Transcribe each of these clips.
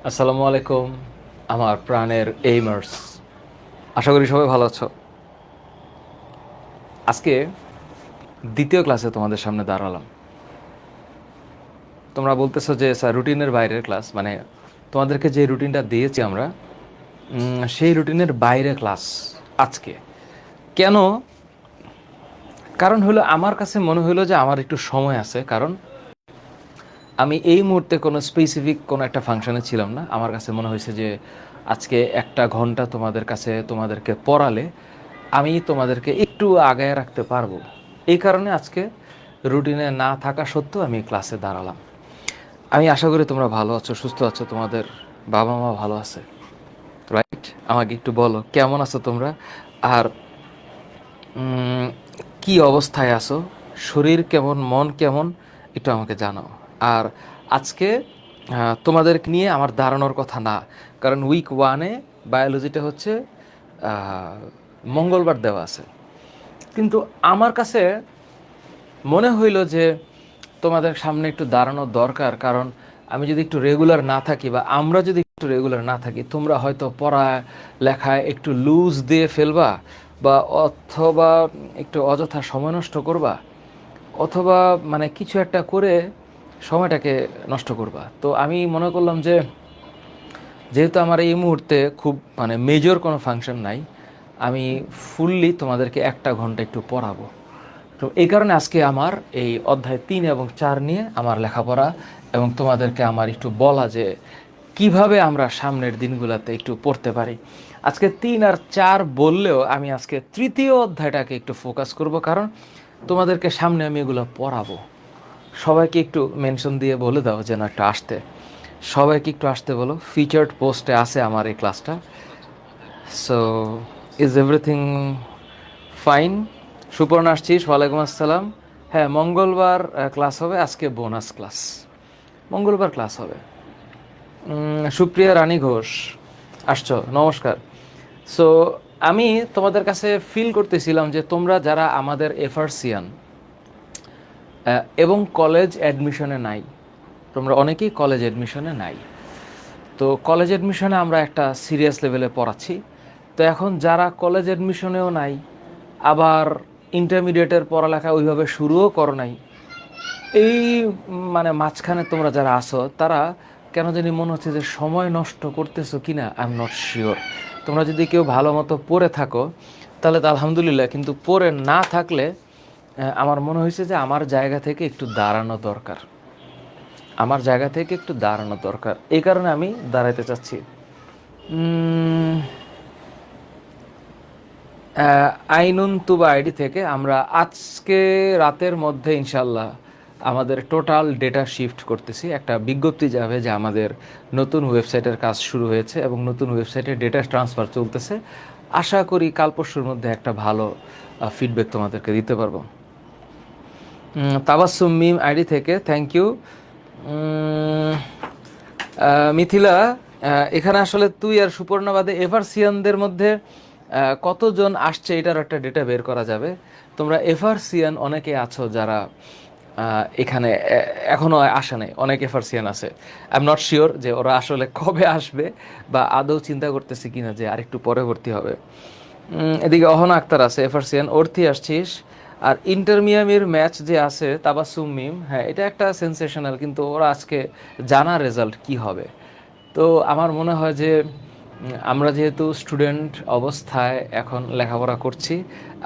আসসালামু আলাইকুম আমার প্রাণের এইমার্স। আশা করি সবাই ভালো আছো। আজকে দ্বিতীয় ক্লাসে তোমাদের সামনে দাঁড়ালাম। তোমরা বলতেছো যে স্যার রুটিনের বাইরের ক্লাস, মানে তোমাদেরকে যে রুটিনটা দিয়েছি আমরা সেই রুটিনের বাইরে ক্লাস আজকে কেন? কারণ হলো আমার কাছে মনে হলো যে আমার একটু সময় আছে, কারণ আমি এই মুহূর্তে কোনো স্পেসিফিক কোনো একটা ফাংশনে ছিলাম না। আমার কাছে মনে হয়েছে যে আজকে একটা ঘন্টা তোমাদেরকে পড়ালে আমি তোমাদেরকে একটু আগায় রাখতে পারবো। এই কারণে আজকে রুটিনে না থাকা সত্ত্বেও আমি ক্লাসে দাঁড়ালাম। আমি আশা করি তোমরা ভালো আছো, সুস্থ আছো, তোমাদের বাবা মা ভালো আছে, রাইট? আমাকে একটু বলো কেমন আছো তোমরা, আর উম, কি অবস্থায় আছো, শরীর কেমন, মন কেমন, একটু আমাকে জানাও। আর আজকে তোমাদের নিয়ে আমার দাঁড়ানোর কথা না, কারণ উইক ওয়ানে বায়োলজিটা হচ্ছে আহ, মঙ্গলবার দেওয়া আছে। কিন্তু আমার কাছে মনে হইল যে তোমাদের সামনে একটু দাঁড়ানো দরকার, কারণ আমি যদি একটু রেগুলার না থাকি বা আমরা যদি একটু রেগুলার না থাকি, তোমরা হয়তো পড়া লেখায় একটু লুজ দিয়ে ফেলবা, বা অথবা একটু অযথা সময় নষ্ট করবা, অথবা মানে কিছু একটা করে সময়টাকে নষ্ট করবা। তো আমি মনে করলাম যে যেহেতু আমার এই মুহূর্তে খুব মানে মেজর কোনো ফাংশন নাই, আমি ফুললি তোমাদেরকে একটা ঘন্টা একটু পড়াবো। তো এই কারণে আজকে আমার এই অধ্যায় 3 এবং 4 নিয়ে আমার লেখাপড়া, এবং তোমাদেরকে আমার একটু বলা যে কিভাবে আমরা সামনের দিনগুলোতে একটু পড়তে পারি। আজকে 3 আর 4 বললেও আমি আজকে তৃতীয় অধ্যায়টাকে একটু ফোকাস করব, কারণ তোমাদেরকে সামনে আমি এগুলো পড়াবো। সবাইকে একটু মেনশন দিয়ে বলে দাও যেন একটু আসতে, সবাইকে একটু আসতে বলো। ফিচার্ড পোস্টে আছে আমার এই ক্লাসটা। So is everything fine? Suparna আসছিস? ওয়ালাইকুম আসসালাম। হ্যাঁ, মঙ্গলবার ক্লাস হবে, আজকে বোনাস ক্লাস, মঙ্গলবার ক্লাস হবে। সুপ্রিয়া রানী ঘোষ আসছো, নমস্কার। সো আমি তোমাদের কাছে ফিল করতেছিলাম যে তোমরা যারা আমাদের এফআরসিয়ান এবং কলেজ অ্যাডমিশনে নাই, তোমরা অনেকেই কলেজ অ্যাডমিশনে নাই। তো কলেজ অ্যাডমিশনে আমরা একটা সিরিয়াস লেভেলে পড়াচ্ছি। তো এখন যারা কলেজ অ্যাডমিশনেও নাই, আবার ইন্টারমিডিয়েটের পড়ালেখা ওইভাবে শুরুও করো নাই, এই মানে মাঝখানে তোমরা যারা আসো, তারা কেন জানি মনে হচ্ছে যে সময় নষ্ট করতেছো কিনা, আই এম নট শিওর। তোমরা যদি কেউ ভালো মতো পড়ে থাকো তাহলে তো আলহামদুলিল্লাহ, কিন্তু পড়ে না থাকলে আমার মনে হয়েছে যে আমার জায়গা থেকে একটু দাঁড়ানো দরকার, আমার জায়গা থেকে একটু দাঁড়ানো দরকার। এই কারণে আমি দাঁড়াইতে চাচ্ছি। উম, আইনুন তুবা আইডি থেকে আমরা আজকে রাতের মধ্যে ইনশাল্লাহ আমাদের টোটাল ডেটা শিফট করতেছি। একটা বিজ্ঞপ্তি যাবে যে আমাদের নতুন ওয়েবসাইটের কাজ শুরু হয়েছে এবং নতুন ওয়েবসাইটে ডেটা ট্রান্সফার চলতেছে। আশা করি কাল পরশুর মধ্যে একটা ভালো ফিডব্যাক তোমাদেরকে দিতে পারবো। তাবাসসুম মিম আইডি থেকে থ্যাংক ইউ। মিথিলা, এখানে আসলে তুই আর সুপর্ণা বাদে এভারসিয়ানদের মধ্যে কতজন আসছে এটার একটা ডেটা বের করা যাবে। তোমরা এভারসিয়ান অনেকে আছো যারা এখানে এখনও আসে নাই, অনেক এফারসিয়ান আছে। আই এম নট শিওর যে ওরা আসলে কবে আসবে বা আদৌ চিন্তা করতেছে কিনা যে আরেকটু পরে ভর্তি হবে। এদিকে অহনা আক্তার আছে এফারসিয়ান, অর্থি আসছিস। আর ইন্টার মিয়ামির ম্যাচ যে আছে তাবাসসুম মিম, হ্যাঁ এটা একটা সেন্সেশনাল, কিন্তু ওরা আজকে জানা রেজাল্ট কি হবে। তো আমার মনে হয় যে আমরা যেহেতু স্টুডেন্ট অবস্থায় এখন লেখাপড়া করছি,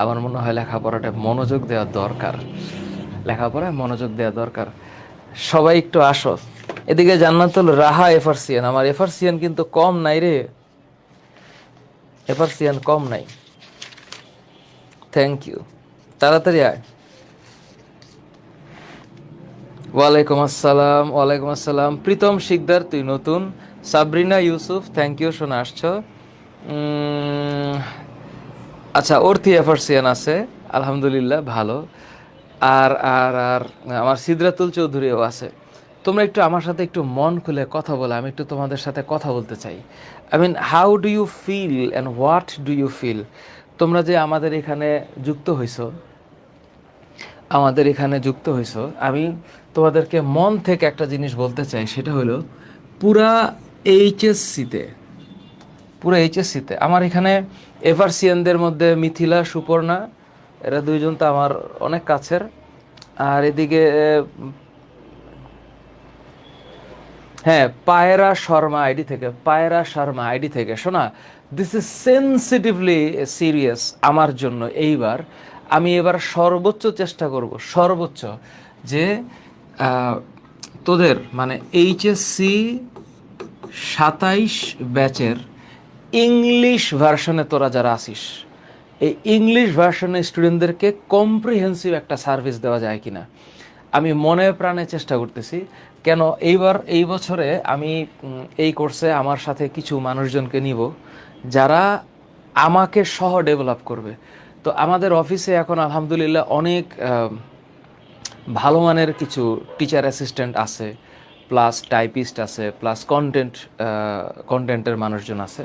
আমার মনে হয় লেখাপড়াটা মনোযোগ দেওয়া দরকার, লেখাপড়ায় মনোযোগ দেওয়া দরকার। সবাই একটু আসো। এদিকে জান্নাতুল রাহা এফারসিয়ান, আমার এফারসিয়ান কিন্তু কম নাই রে, এফারসিয়ান কম নাই। থ্যাংক ইউ, তাড়াতাড়ি আয়। ওয়ালাইকুম আসসালাম, ওয়ালাইকুম আসসালাম। প্রীতম শিকদার তুই নতুন। সাবরিনা ইউসুফ থ্যাংক ইউ, শোনা আসছো। উম, আচ্ছা, অর্থি এফারসিয়ান আছে, আলহামদুলিল্লাহ ভালো। আর আর আর আমার সিদরাতুল চৌধুরীও আছে। তোমরা একটু আমার সাথে একটু মন খুলে কথা বলো, আমি একটু তোমাদের সাথে কথা বলতে চাই। I mean, how do you feel and what do you feel? তোমরা যে আমাদের এখানে যুক্ত হইছো, আমি তোমাদেরকে মন থেকে একটা জিনিস বলতে চাই, সেটা হলো পুরা এইচএসসিতে, পুরো এইচএসসিতে আমার এখানে এফআরসিএনদের মধ্যে মিথিলা, সুপর্ণা, এরা দুইজন তো আমার অনেক কাছের। আর এদিকে হ্যাঁ, পায়রা শর্মা আইডি থেকে, পায়রা শর্মা আইডি থেকে, শোনা, দিস ইজ সেন্সিটিভলি সিরিয়াস আমার জন্য। এইবার আমি এবার সর্বোচ্চ চেষ্টা করব, সর্বোচ্চ, যে তোদের মানে এইচএসসি 27 ব্যাচের ইংলিশ ভার্সনে তোরা যারা আসিস, এই ইংলিশ ভার্সনে স্টুডেন্টদেরকে কম্প্রিহেন্সিভ একটা সার্ভিস দেওয়া যায় কিনা আমি মনে প্রাণে চেষ্টা করতেছি। কেন এই বছরে আমি এই কোর্সে আমার সাথে কিছু মানুষজনকে নিব যারা আমাকে সহ ডেভেলপ করবে। তো আমাদের অফিসে এখন আলহামদুলিল্লাহ অনেক ভালো মানের কিছু টিচার অ্যাসিস্ট্যান্ট আছে, প্লাস টাইপিস্ট আছে, প্লাস কন্টেন্টের মানুষজন আছে।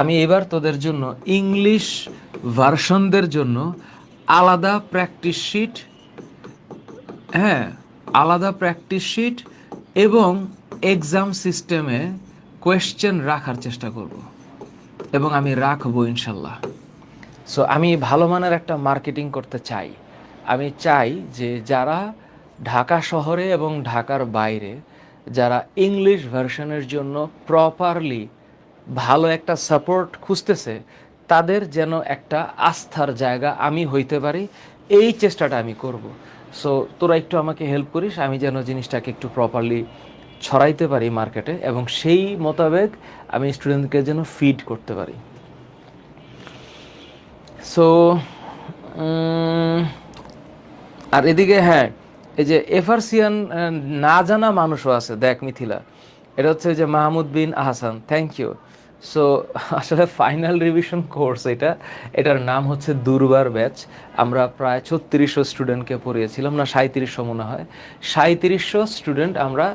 আমি এবার তোদের জন্য ইংলিশ ভার্সনদের জন্য আলাদা প্র্যাকটিস শিট, হ্যাঁ, আলাদা প্র্যাকটিস শিট এবং এক্সাম সিস্টেমে কোয়েশ্চেন রাখার চেষ্টা করব, এবং আমি রাখবো ইনশাল্লাহ। সো আমি ভালো মানের একটা মার্কেটিং করতে চাই। আমি চাই যে যারা ঢাকা শহরে এবং ঢাকার বাইরে যারা ইংলিশ ভার্সনের জন্য প্রপারলি ভালো একটা সাপোর্ট খুঁজতেছে, তাদের যেন একটা আস্থার জায়গা আমি হইতে পারি, এই চেষ্টাটা আমি করব। সো তোরা একটু আমাকে হেল্প করিস, আমি যেন জিনিসটাকে একটু প্রপারলি ছড়াইতে পারি মার্কেটে, এবং সেই মোতাবেক আমি স্টুডেন্টকে যেন ফিড করতে পারি। সো আর এদিকে হ্যাঁ, এই যে এফআরসিয়ান না জানা মানুষও আছে, দেখ মিথিলা, এটা হচ্ছে যে মাহমুদ বিন আহসান, থ্যাংক ইউ। সো আসলে ফাইনাল রিভিশন কোর্স এটার নাম হচ্ছে দুর্বার ব্যাচ। আমরা প্রায় 3600 স্টুডেন্টকে পড়িয়েছিলাম, না 3700 মনে হয়, 3700 স্টুডেন্ট আমরা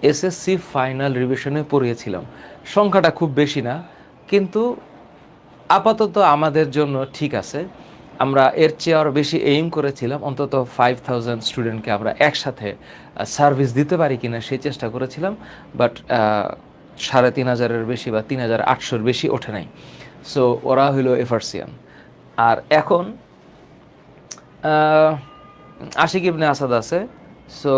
এসএসসি ফাইনাল রিভিশনে পড়িয়েছিলাম। সংখ্যাটা খুব বেশি না, কিন্তু আপাতত আমাদের জন্য ঠিক আছে। আমরা এর চেয়ে আরও বেশি এইম করেছিলাম, অন্তত 5000 স্টুডেন্টকে আমরা একসাথে সার্ভিস দিতে পারি কিনা সেই চেষ্টা করেছিলাম, বাট 3500-এর বেশি বা 3800-এর বেশি ওঠে নাই। সো ওরা হইল এফআরসিয়ান। আর এখন আশিক ইবনে আসাদ আছে, সো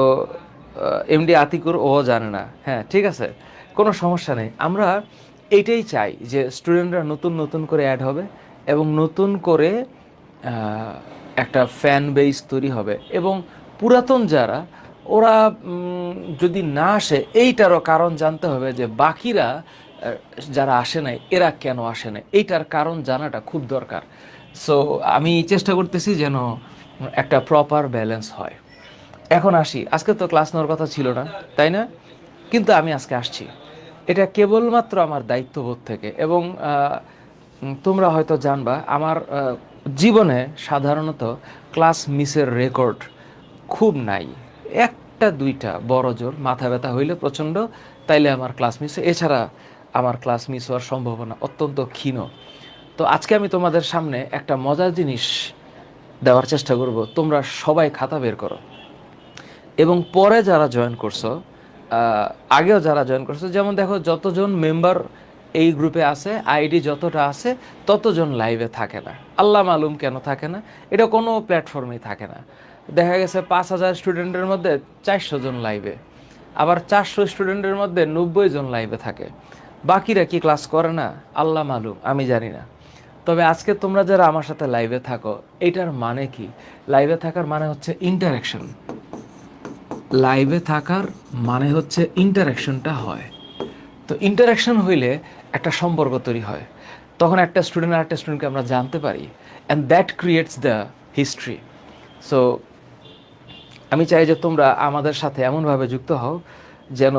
এমডি আতিকুর ও জানে না, হ্যাঁ ঠিক আছে, কোনো সমস্যা নেই। আমরা এইটাই চাই যে স্টুডেন্টরা নতুন নতুন করে অ্যাড হবে এবং নতুন করে একটা ফ্যান বেস তৈরি হবে, এবং পুরাতন যারা ওরা যদি না আসে এইটারও কারণ জানতে হবে যে বাকিরা যারা আসে নাই এরা কেন আসে নাই, এইটার কারণ জানাটা খুব দরকার। সো আমি চেষ্টা করতেছি যেন একটা প্রপার ব্যালেন্স হয়। এখন আসি, আজকে তো ক্লাস নেওয়ার কথা ছিল না, তাই না? কিন্তু আমি আজকে আসছি, এটা কেবলমাত্র আমার দায়িত্ববোধ থেকে। এবং তোমরা হয়তো জানবা আমার জীবনে সাধারণত ক্লাস মিসের রেকর্ড খুব নাই, একটা দুইটা বড় জোর মাথা ব্যথা হইলে প্রচণ্ড, তাইলে আমার ক্লাস মিস, এছাড়া আমার ক্লাস মিস হওয়ার সম্ভাবনা অত্যন্ত ক্ষীণ। তো আজকে আমি তোমাদের সামনে একটা মজার জিনিস দেওয়ার চেষ্টা করব, তোমরা সবাই খাতা বের করো, এবং পরে যারা জয়েন করছো, আগেও যারা জয়েন করছো, যেমন দেখো যতজন মেম্বার এই গ্রুপে আছে, আইডি যতটা আছে ততজন লাইভে থাকে না, আল্লাহ মালুম কেন থাকে না, এটা কোনো প্ল্যাটফর্মেই থাকে না। দেখা গেছে 5000 স্টুডেন্টের মধ্যে 400 জন লাইভে, আবার 400 স্টুডেন্টের মধ্যে 90 জন লাইভে থাকে, বাকিরা কি ক্লাস করে না আল্লাহ মালুম, আমি জানি না। তবে আজকে তোমরা যারা আমার সাথে লাইভে থাকো, এটার মানে কি? লাইভে থাকার মানে হচ্ছে ইন্টারাকশন, লাইভে থাকার মানে হচ্ছে ইন্টারাকশনটা হয়। তো ইন্টারাকশন হইলে একটা সম্পর্ক তৈরি হয়, তখন একটা স্টুডেন্ট আর একটা স্টুডেন্টকে আমরা জানতে পারি, and that creates the history. So আমি চাই যে তোমরা আমাদের সাথে এমনভাবে যুক্ত হও যেন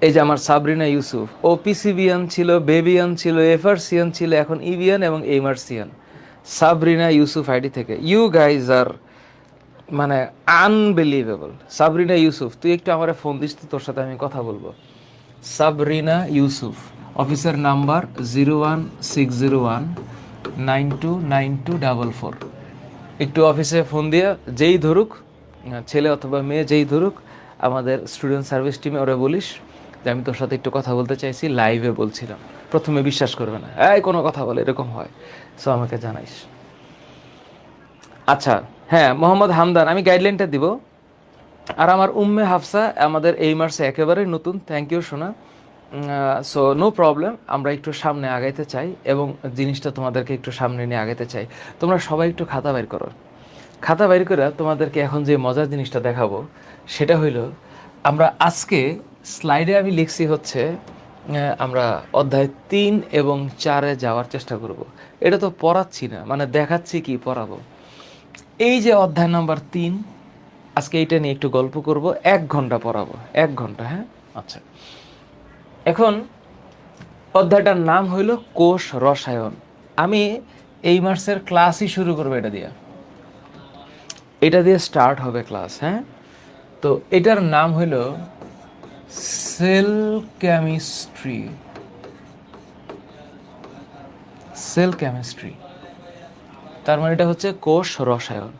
এই যে আমার সাবরিনা ইউসুফ, ও পিসিবিয়ান ছিল, বেবিয়ান ছিল, এফআরসিয়ান ছিল, এখন ইভিয়ান এবং এইমারসিয়ান। সাবরিনা ইউসুফ আইডি থেকে, ইউ গাইজ আর মানে আনবিলিভেবল। সাবরিনা ইউসুফ, তুই একটু আমার ফোন দিস তো, তোর সাথে আমি কথা বলবো। সাবরিনা ইউসুফ, অফিসের নাম্বার 01601929244। একটু অফিসে ফোন দিয়ে যেই ধরুক, ছেলে অথবা মেয়ে যেই ধরুক, আমাদের স্টুডেন্ট সার্ভিস টিমে ওরা বলিস যে আমি তোর সাথে একটু কথা বলতে চাইছি, লাইভে বলছিলাম, প্রথমে বিশ্বাস করবে না, এই কোনো কথা বলে এরকম হয়, সো আমাকে জানাইস। আচ্ছা, হ্যাঁ মোহাম্মদ হামদান, আমি গাইডলাইনটা দিব। আর আমার উম্মে হাফসা আমাদের এই মাসে একেবারেই নতুন, থ্যাংক ইউ সোনা। সো নো প্রবলেম, আমরা একটু সামনে আগাইতে চাই এবং জিনিসটা তোমাদেরকে একটু সামনে নিয়ে আগাইতে চাই। তোমরা সবাই একটু খাতা বাইর করো, খাতা বাইর করে তোমাদেরকে এখন যে মজার জিনিসটা দেখাবো সেটা হইল, আমরা আজকে স্লাইডে আমি লিখছি হচ্ছে আমরা অধ্যায় 3 এবং 4-এ যাওয়ার চেষ্টা করব। এটা তো পড়াচ্ছি না, মানে দেখাচ্ছি কি পড়াবো। এই যে অধ্যায় নাম্বার 3, আজকে এইটা নিয়ে একটু গল্প করব, 1 ঘন্টা পড়াবো, 1 ঘন্টা, হ্যাঁ। আচ্ছা, এখন অধ্যায়টার নাম হইল কোষ রসায়ন। আমি এই মাসের ক্লাসই শুরু করবো এটা দিয়ে, এটা দিয়ে স্টার্ট হবে ক্লাস, হ্যাঁ। তো এটার নাম হইল সেল কেমিস্ট্রি, সেল কেমিস্ট্রি। তার মানে এটা হচ্ছে কোষ রসায়ন।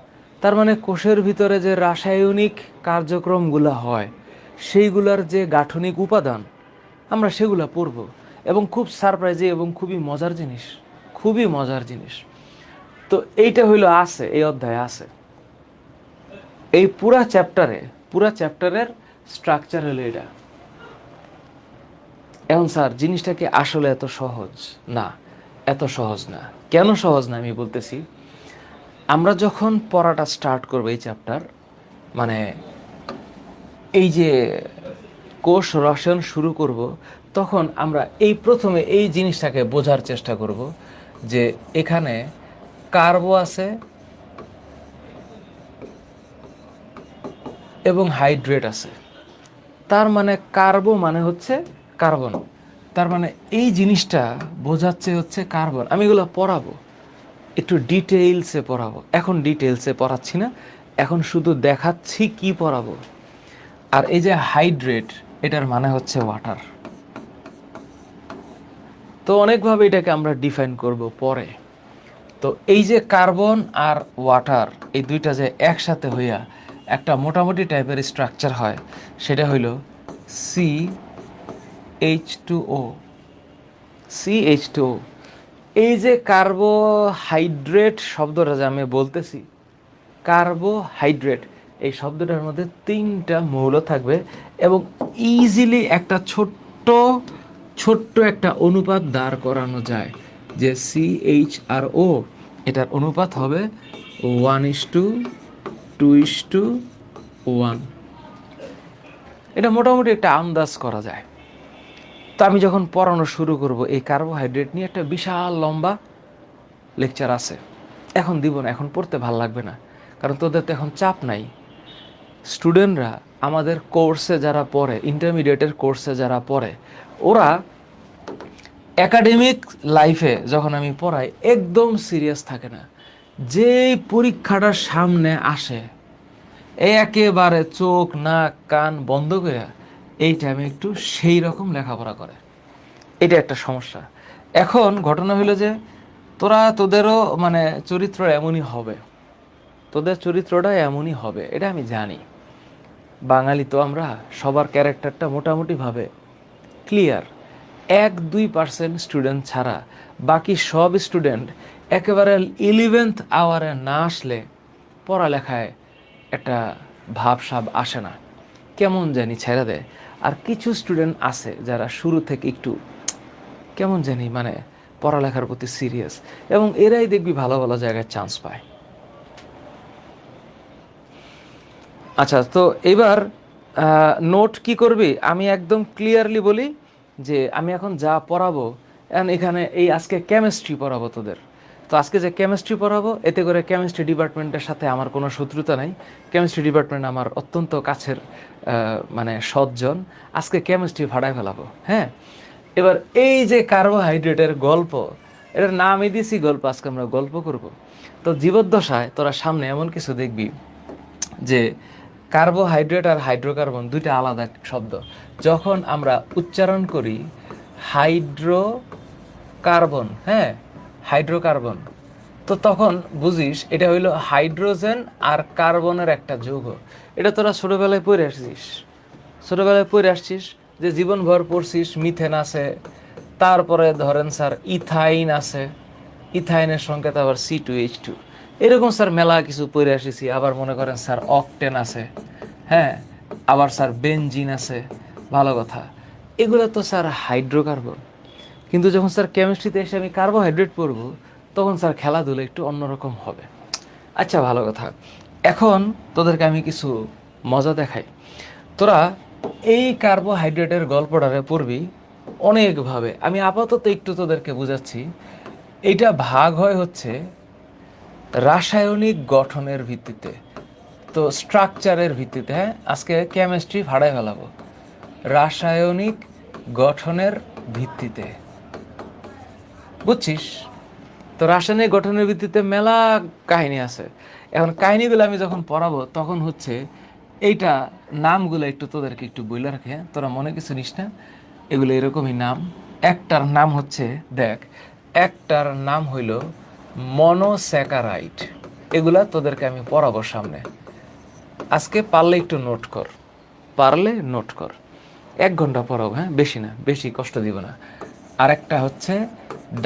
তার মানে কোষের ভিতরে যে রাসায়নিক কার্যক্রমগুলো হয়, সেইগুলার যে গাঠনিক উপাদান, আমরা সেগুলো পড়ব। এবং খুব সারপ্রাইজিং এবং খুবই মজার জিনিস, খুবই মজার জিনিস। তো এইটা হইলো আছে, এই অধ্যায়ে আছে। এই পুরা চ্যাপ্টারের স্ট্রাকচার হলো এটা। এখন স্যার জিনিসটা কি আসলে এত সহজ? না, এত সহজ না। কেন সহজ না আমি বলতেছি। আমরা যখন পড়াটা স্টার্ট করবো এই চ্যাপ্টার, মানে এই যে কোষ রসায়ন শুরু করব, তখন আমরা এই প্রথমে এই জিনিসটাকে বোঝার চেষ্টা করব যে এখানে কার্বো আছে এবং হাইড্রেট আছে। তার মানে কার্বো মানে হচ্ছে কার্বন, তার মানে এই জিনিসটা বোঝাচ্ছে হচ্ছে কার্বন। আমি এগুলো পড়াবো, একটু ডিটেইলসে পড়াবো। এখন ডিটেইলসে পড়াচ্ছি না, এখন শুধু দেখাচ্ছি কি পড়াবো। আর এই যে হাইড্রেট, এটার মানে হচ্ছে ওয়াটার। তো অনেকভাবে এটাকে আমরা ডিফাইন করব পরে। তো এই যে কার্বন আর ওয়াটার, এই দুইটা যে একসাথে হইয়া একটা মোটামুটি টাইপের স্ট্রাকচার হয়, সেটা হইল CH2O। CH2O, এই যে কার্বোহাইড্রেট শব্দটা যে আমি বলতেছি, কার্বোহাইড্রেট, এই শব্দটার মধ্যে 3টা মৌল থাকবে এবং ইজিলি একটা ছোট্ট একটা অনুপাত দাঁড় করানো যায় যে CHRO, এটার অনুপাত হবে 1:2:1। এটা মোটামুটি একটা আন্দাজ করা যায়। তো আমি যখন পড়ানো শুরু করব এই কার্বোহাইড্রেট নিয়ে, একটা বিশাল লম্বা লেকচার আছে, এখন দিব না, এখন পড়তে ভাল লাগবে না, কারণ তোদের তো এখন চাপ নাই। স্টুডেন্টরা আমাদের কোর্সে যারা পড়ে, ইন্টারমিডিয়েটের কোর্সে যারা পড়ে, ওরা একাডেমিক লাইফে যখন আমি পড়াই একদম সিরিয়াস থাকে না। যেই পরীক্ষাটা সামনে আসে একেবারে চোখ নাক কান বন্ধ করে এই টাইমে একটু সেই রকম লেখাপড়া করে। এটা একটা সমস্যা। এখন ঘটনা হইলো যে তোদেরও মানে চরিত্র এমনই হবে, তোদের চরিত্রটা এমনই হবে, এটা আমি জানি। বাঙালি তো আমরা, সবার ক্যারেক্টারটা মোটামুটিভাবে ক্লিয়ার। 1-2% স্টুডেন্ট ছাড়া বাকি সব স্টুডেন্ট একেবারে 11th আওয়ারে না আসলে পড়ালেখায় একটা ভাবসাব আসে না, কেমন জানি ছেড়ে দেয়। আর কিছু স্টুডেন্ট আছে যারা শুরু থেকে একটু কেমন জানি মানে পড়ালেখার প্রতি সিরিয়াস, এবং এরাই দেখবি ভালো ভালো জায়গায় চান্স পায়। আচ্ছা, তো এবার নোট কি করবি আমি একদম ক্লিয়ারলি বলি যে আমি এখন যা পড়াবো, এখানে এই আজকে কেমিস্ট্রি পড়াবো তোদের। তো আজকে যে কেমিস্ট্রি পড়াবো, এতে করে কেমিস্ট্রি ডিপার্টমেন্টের সাথে আমার কোনো শত্রুতা নাই। কেমিস্ট্রি ডিপার্টমেন্ট আমার অত্যন্ত কাছের মানে সজ্জন। আজকে কেমিস্ট্রি ভাড়ায় ফেলাবো, হ্যাঁ। এবার এই যে কার্বোহাইড্রেটের গল্প, এটার নামই দিয়েছি গল্প, আজকে আমরা গল্প করব। তো জীবদ্দশায় তোরা সামনে এমন কিছু দেখবি যে কার্বোহাইড্রেট আর হাইড্রোকার্বন দুইটা আলাদা শব্দ। যখন আমরা উচ্চারণ করি হাইড্রোকার্বন, হ্যাঁ হাইড্রোকার্বন, তো তখন বুঝিস এটা হইলো হাইড্রোজেন আর কার্বনের একটা যৌগ। এটা তোরা ছোটোবেলায় পড়ে আসছিস, যে জীবনভর পড়ছিস মিথেন আছে, তারপরে ধরেন স্যার ইথাইন আছে, ইথাইনের সংকেত আবার C2H2, এরকম স্যার মেলা কিছু পড়ে আসিছি। আবার মনে করেন স্যার অকটেন আছে, হ্যাঁ, আবার স্যার বেনজিন আছে, ভালো কথা। এগুলো তো স্যার হাইড্রোকার্বন। কিন্তু যখন স্যার কেমিস্ট্রিতে এসে আমি কার্বোহাইড্রেট পড়ব, তখন স্যার খেলাধুলা একটু অন্যরকম হবে। আচ্ছা, ভালো কথা। এখন তোদেরকে আমি কিছু মজা দেখাই। তোরা এই কার্বোহাইড্রেটের গল্পটারে পড়বি অনেকভাবে। আমি আপাতত একটু তোদেরকে বুঝাচ্ছি। এইটা ভাগ হয় হচ্ছে রাসায়নিক গঠনের ভিত্তিতে, তো স্ট্রাকচারের ভিত্তিতে। হ্যাঁ, আজকে কেমিস্ট্রি ভাড়ায় ফেলাবো রাসায়নিক গঠনের ভিত্তিতে, বুঝছিস? তো রাসায়নিক গঠনের ভিত্তিতে মেলা কাহিনী আছে। এখন কাহিনীগুলো আমি যখন পড়াবো তখন হচ্ছে এইটা নামগুলো একটু তোদেরকে একটু বইলে রাখে, হ্যাঁ? তোরা মনে কিছু নিস না, এগুলো এরকমই নাম। একটার নাম হচ্ছে, দেখ, একটার নাম হইল মনোস্যাকারাইড। এগুলা তোদেরকে আমি পড়াবো সামনে। আজকে পারলে একটু নোট কর, পারলে নোট কর। 1 ঘন্টা পড়াবো, হ্যাঁ, বেশি না, বেশি কষ্ট দিব না। আর একটা হচ্ছে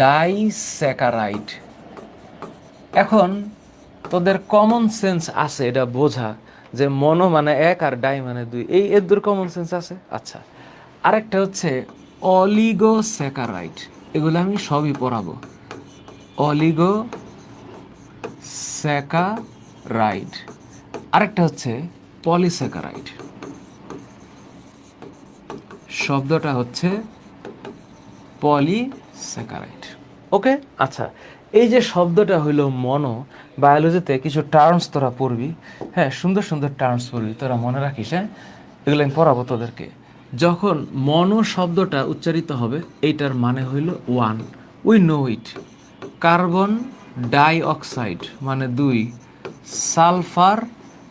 ডাইস্যাকারাইড। এখন তোদের কমন সেন্স আছে এটা বোঝা, যে মনো মানে 1 আর ডাই মানে 2, এই এর দূর কমন সেন্স আছে। আচ্ছা, আরেকটা হচ্ছে অলিগোস্যাকারাইড। এগুলো আমি সবই পড়াবো। অলিগোস্যাকারাইড। আরেকটা হচ্ছে পলিস্যাকারাইড। শব্দটা হচ্ছে পলিস্যাকারাইড। ওকে, আচ্ছা, এই যে শব্দটা হইল মনো, বায়োলজিতে কিছু টার্মস তোরা পড়বি, হ্যাঁ, সুন্দর সুন্দর টার্মস পড়বি, তোরা মনে রাখিস। হ্যাঁ, এগুলো আমি পড়াবো তোদেরকে। যখন মনো শব্দটা উচ্চারিত হবে, এইটার মানে হইল 1, উই নো ইট। কার্বন ডাই অক্সাইড মানে 2, সালফার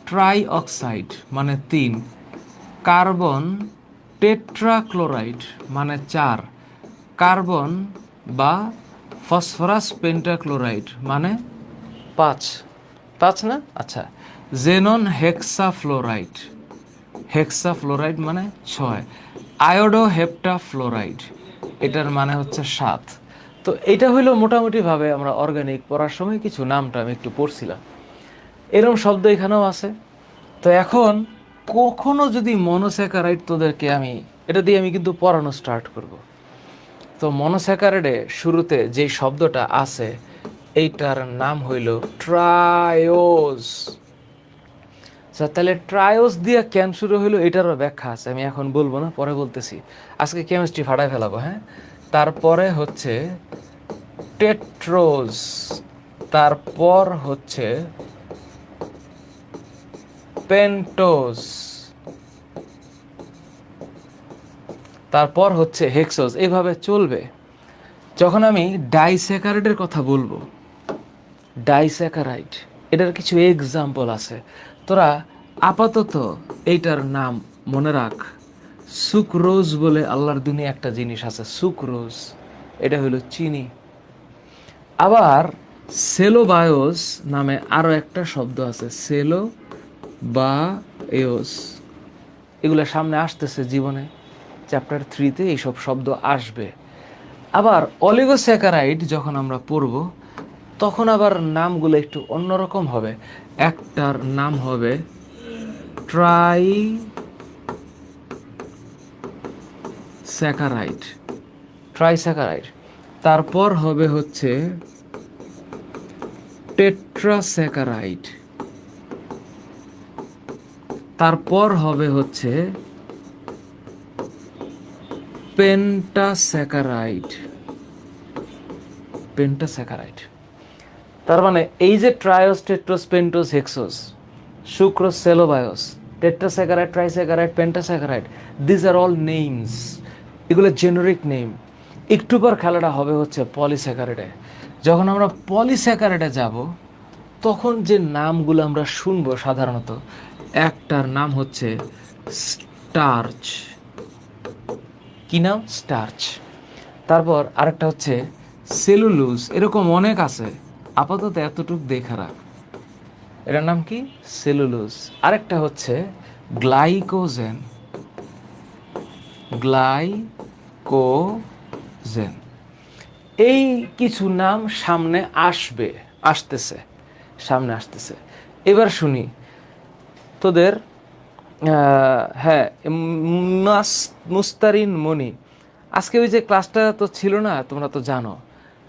ট্রাই অক্সাইড মানে 3, কার্বন টেট্রাক্লোরাইড মানে 4, কার্বন বা ফসফরাস পেন্টাক্লোরাইড মানে 5। 5 না? আচ্ছা, জেনন হেক্সাফ্লোরাইড, হেক্সাফ্লোরাইড মানে 6, আয়োডো হেপ্টাফ্লোরাইড, এটার মানে হচ্ছে 7। তো এটা হইলো মোটামুটিভাবে আমরা অর্গানিক পড়ার সময় কিছু নামটা আমি একটু পড়ছিলাম, এরকম শব্দ এখানেও আছে। তো এখন কখনো যদি মনোস্যাকারাইড তোদেরকে আমি এটা দিয়ে আমি কিন্তু পড়ানো স্টার্ট করব। তো মনোস্যাকারাইডে শুরুতে যে শব্দটা আছে এইটার নাম হইল ট্রায়োজ। তাহলে ট্রায়োজ দিয়ে কেন শুরু হইলো এটারও ব্যাখ্যা আছে, আমি এখন বলবো না, পরে বলতেছি। আজকে কেমিস্ট্রি ফাটায় ফেলাবো, হ্যাঁ। তারপরে হচ্ছে টেট্রোজ, তারপর হচ্ছে পেন্টোজ, তারপর হচ্ছে হেক্সোজ, এইভাবে চলবে। যখন আমি ডাইস্যাকারাইডের কথা বলবো, ডাইস্যাকারাইড, এটার কিছু এক্সাম্পল আছে, তোরা আপাতত এইটার নাম মনে রাখ। সুক্রোজ বলে আল্লাহর দুনিয়া একটা জিনিস আছে, সুক্রোজ, এটা হলো চিনি। আবার সেলোবায়োস নামে আরও একটা শব্দ আছে, সেলোবায়োস। এগুলো সামনে আসতেছে জীবনে, চ্যাপ্টার 3-তে এইসব শব্দ আসবে। আবার অলিগোস্যাকারাইড যখন আমরা পড়ব তখন আবার নামগুলো একটু অন্যরকম হবে। একটার নাম হবে ট্রাইস্যাকারাইড, ট্রাইস্যাকারাইড। তারপর হবে হচ্ছে টেট্রাস্যাকারাইড, তারপর হবে হচ্ছে পেন্টাস্যাকারাইড, পেন্টাস্যাকারাইড। তার মানে এই যে triose, tetrose, pentose, hexose, sucrose, cellobiose, tetrasaccharide, trisaccharide, pentasaccharide, this are all names, এগুলো জেনারিক নেম। একটু পর খেলাটা হবে হচ্ছে পলিস্যাকারাইডে। যখন আমরা পলিস্যাকারাইডে যাব তখন যে নামগুলো আমরা শুনবো সাধারণত, একটার নাম হচ্ছে স্টার্চ। কি নাম? স্টার্চ। তারপর আরেকটা হচ্ছে সেলুলোজ, এরকম অনেক আছে, আপাতত এতটুক দেখা রাখ। এটার নাম কি? সেলুলোজ। আরেকটা হচ্ছে গ্লাইকোজেন, গ্লাইকোজেন। এই কিছু নাম সামনে আসতেছে। এবার শুনি তোদের। হ্যাঁ, মুস্তারিন মনি, আজকে ওই যে ক্লাসটা তো ছিল না, তোমরা তো জানো,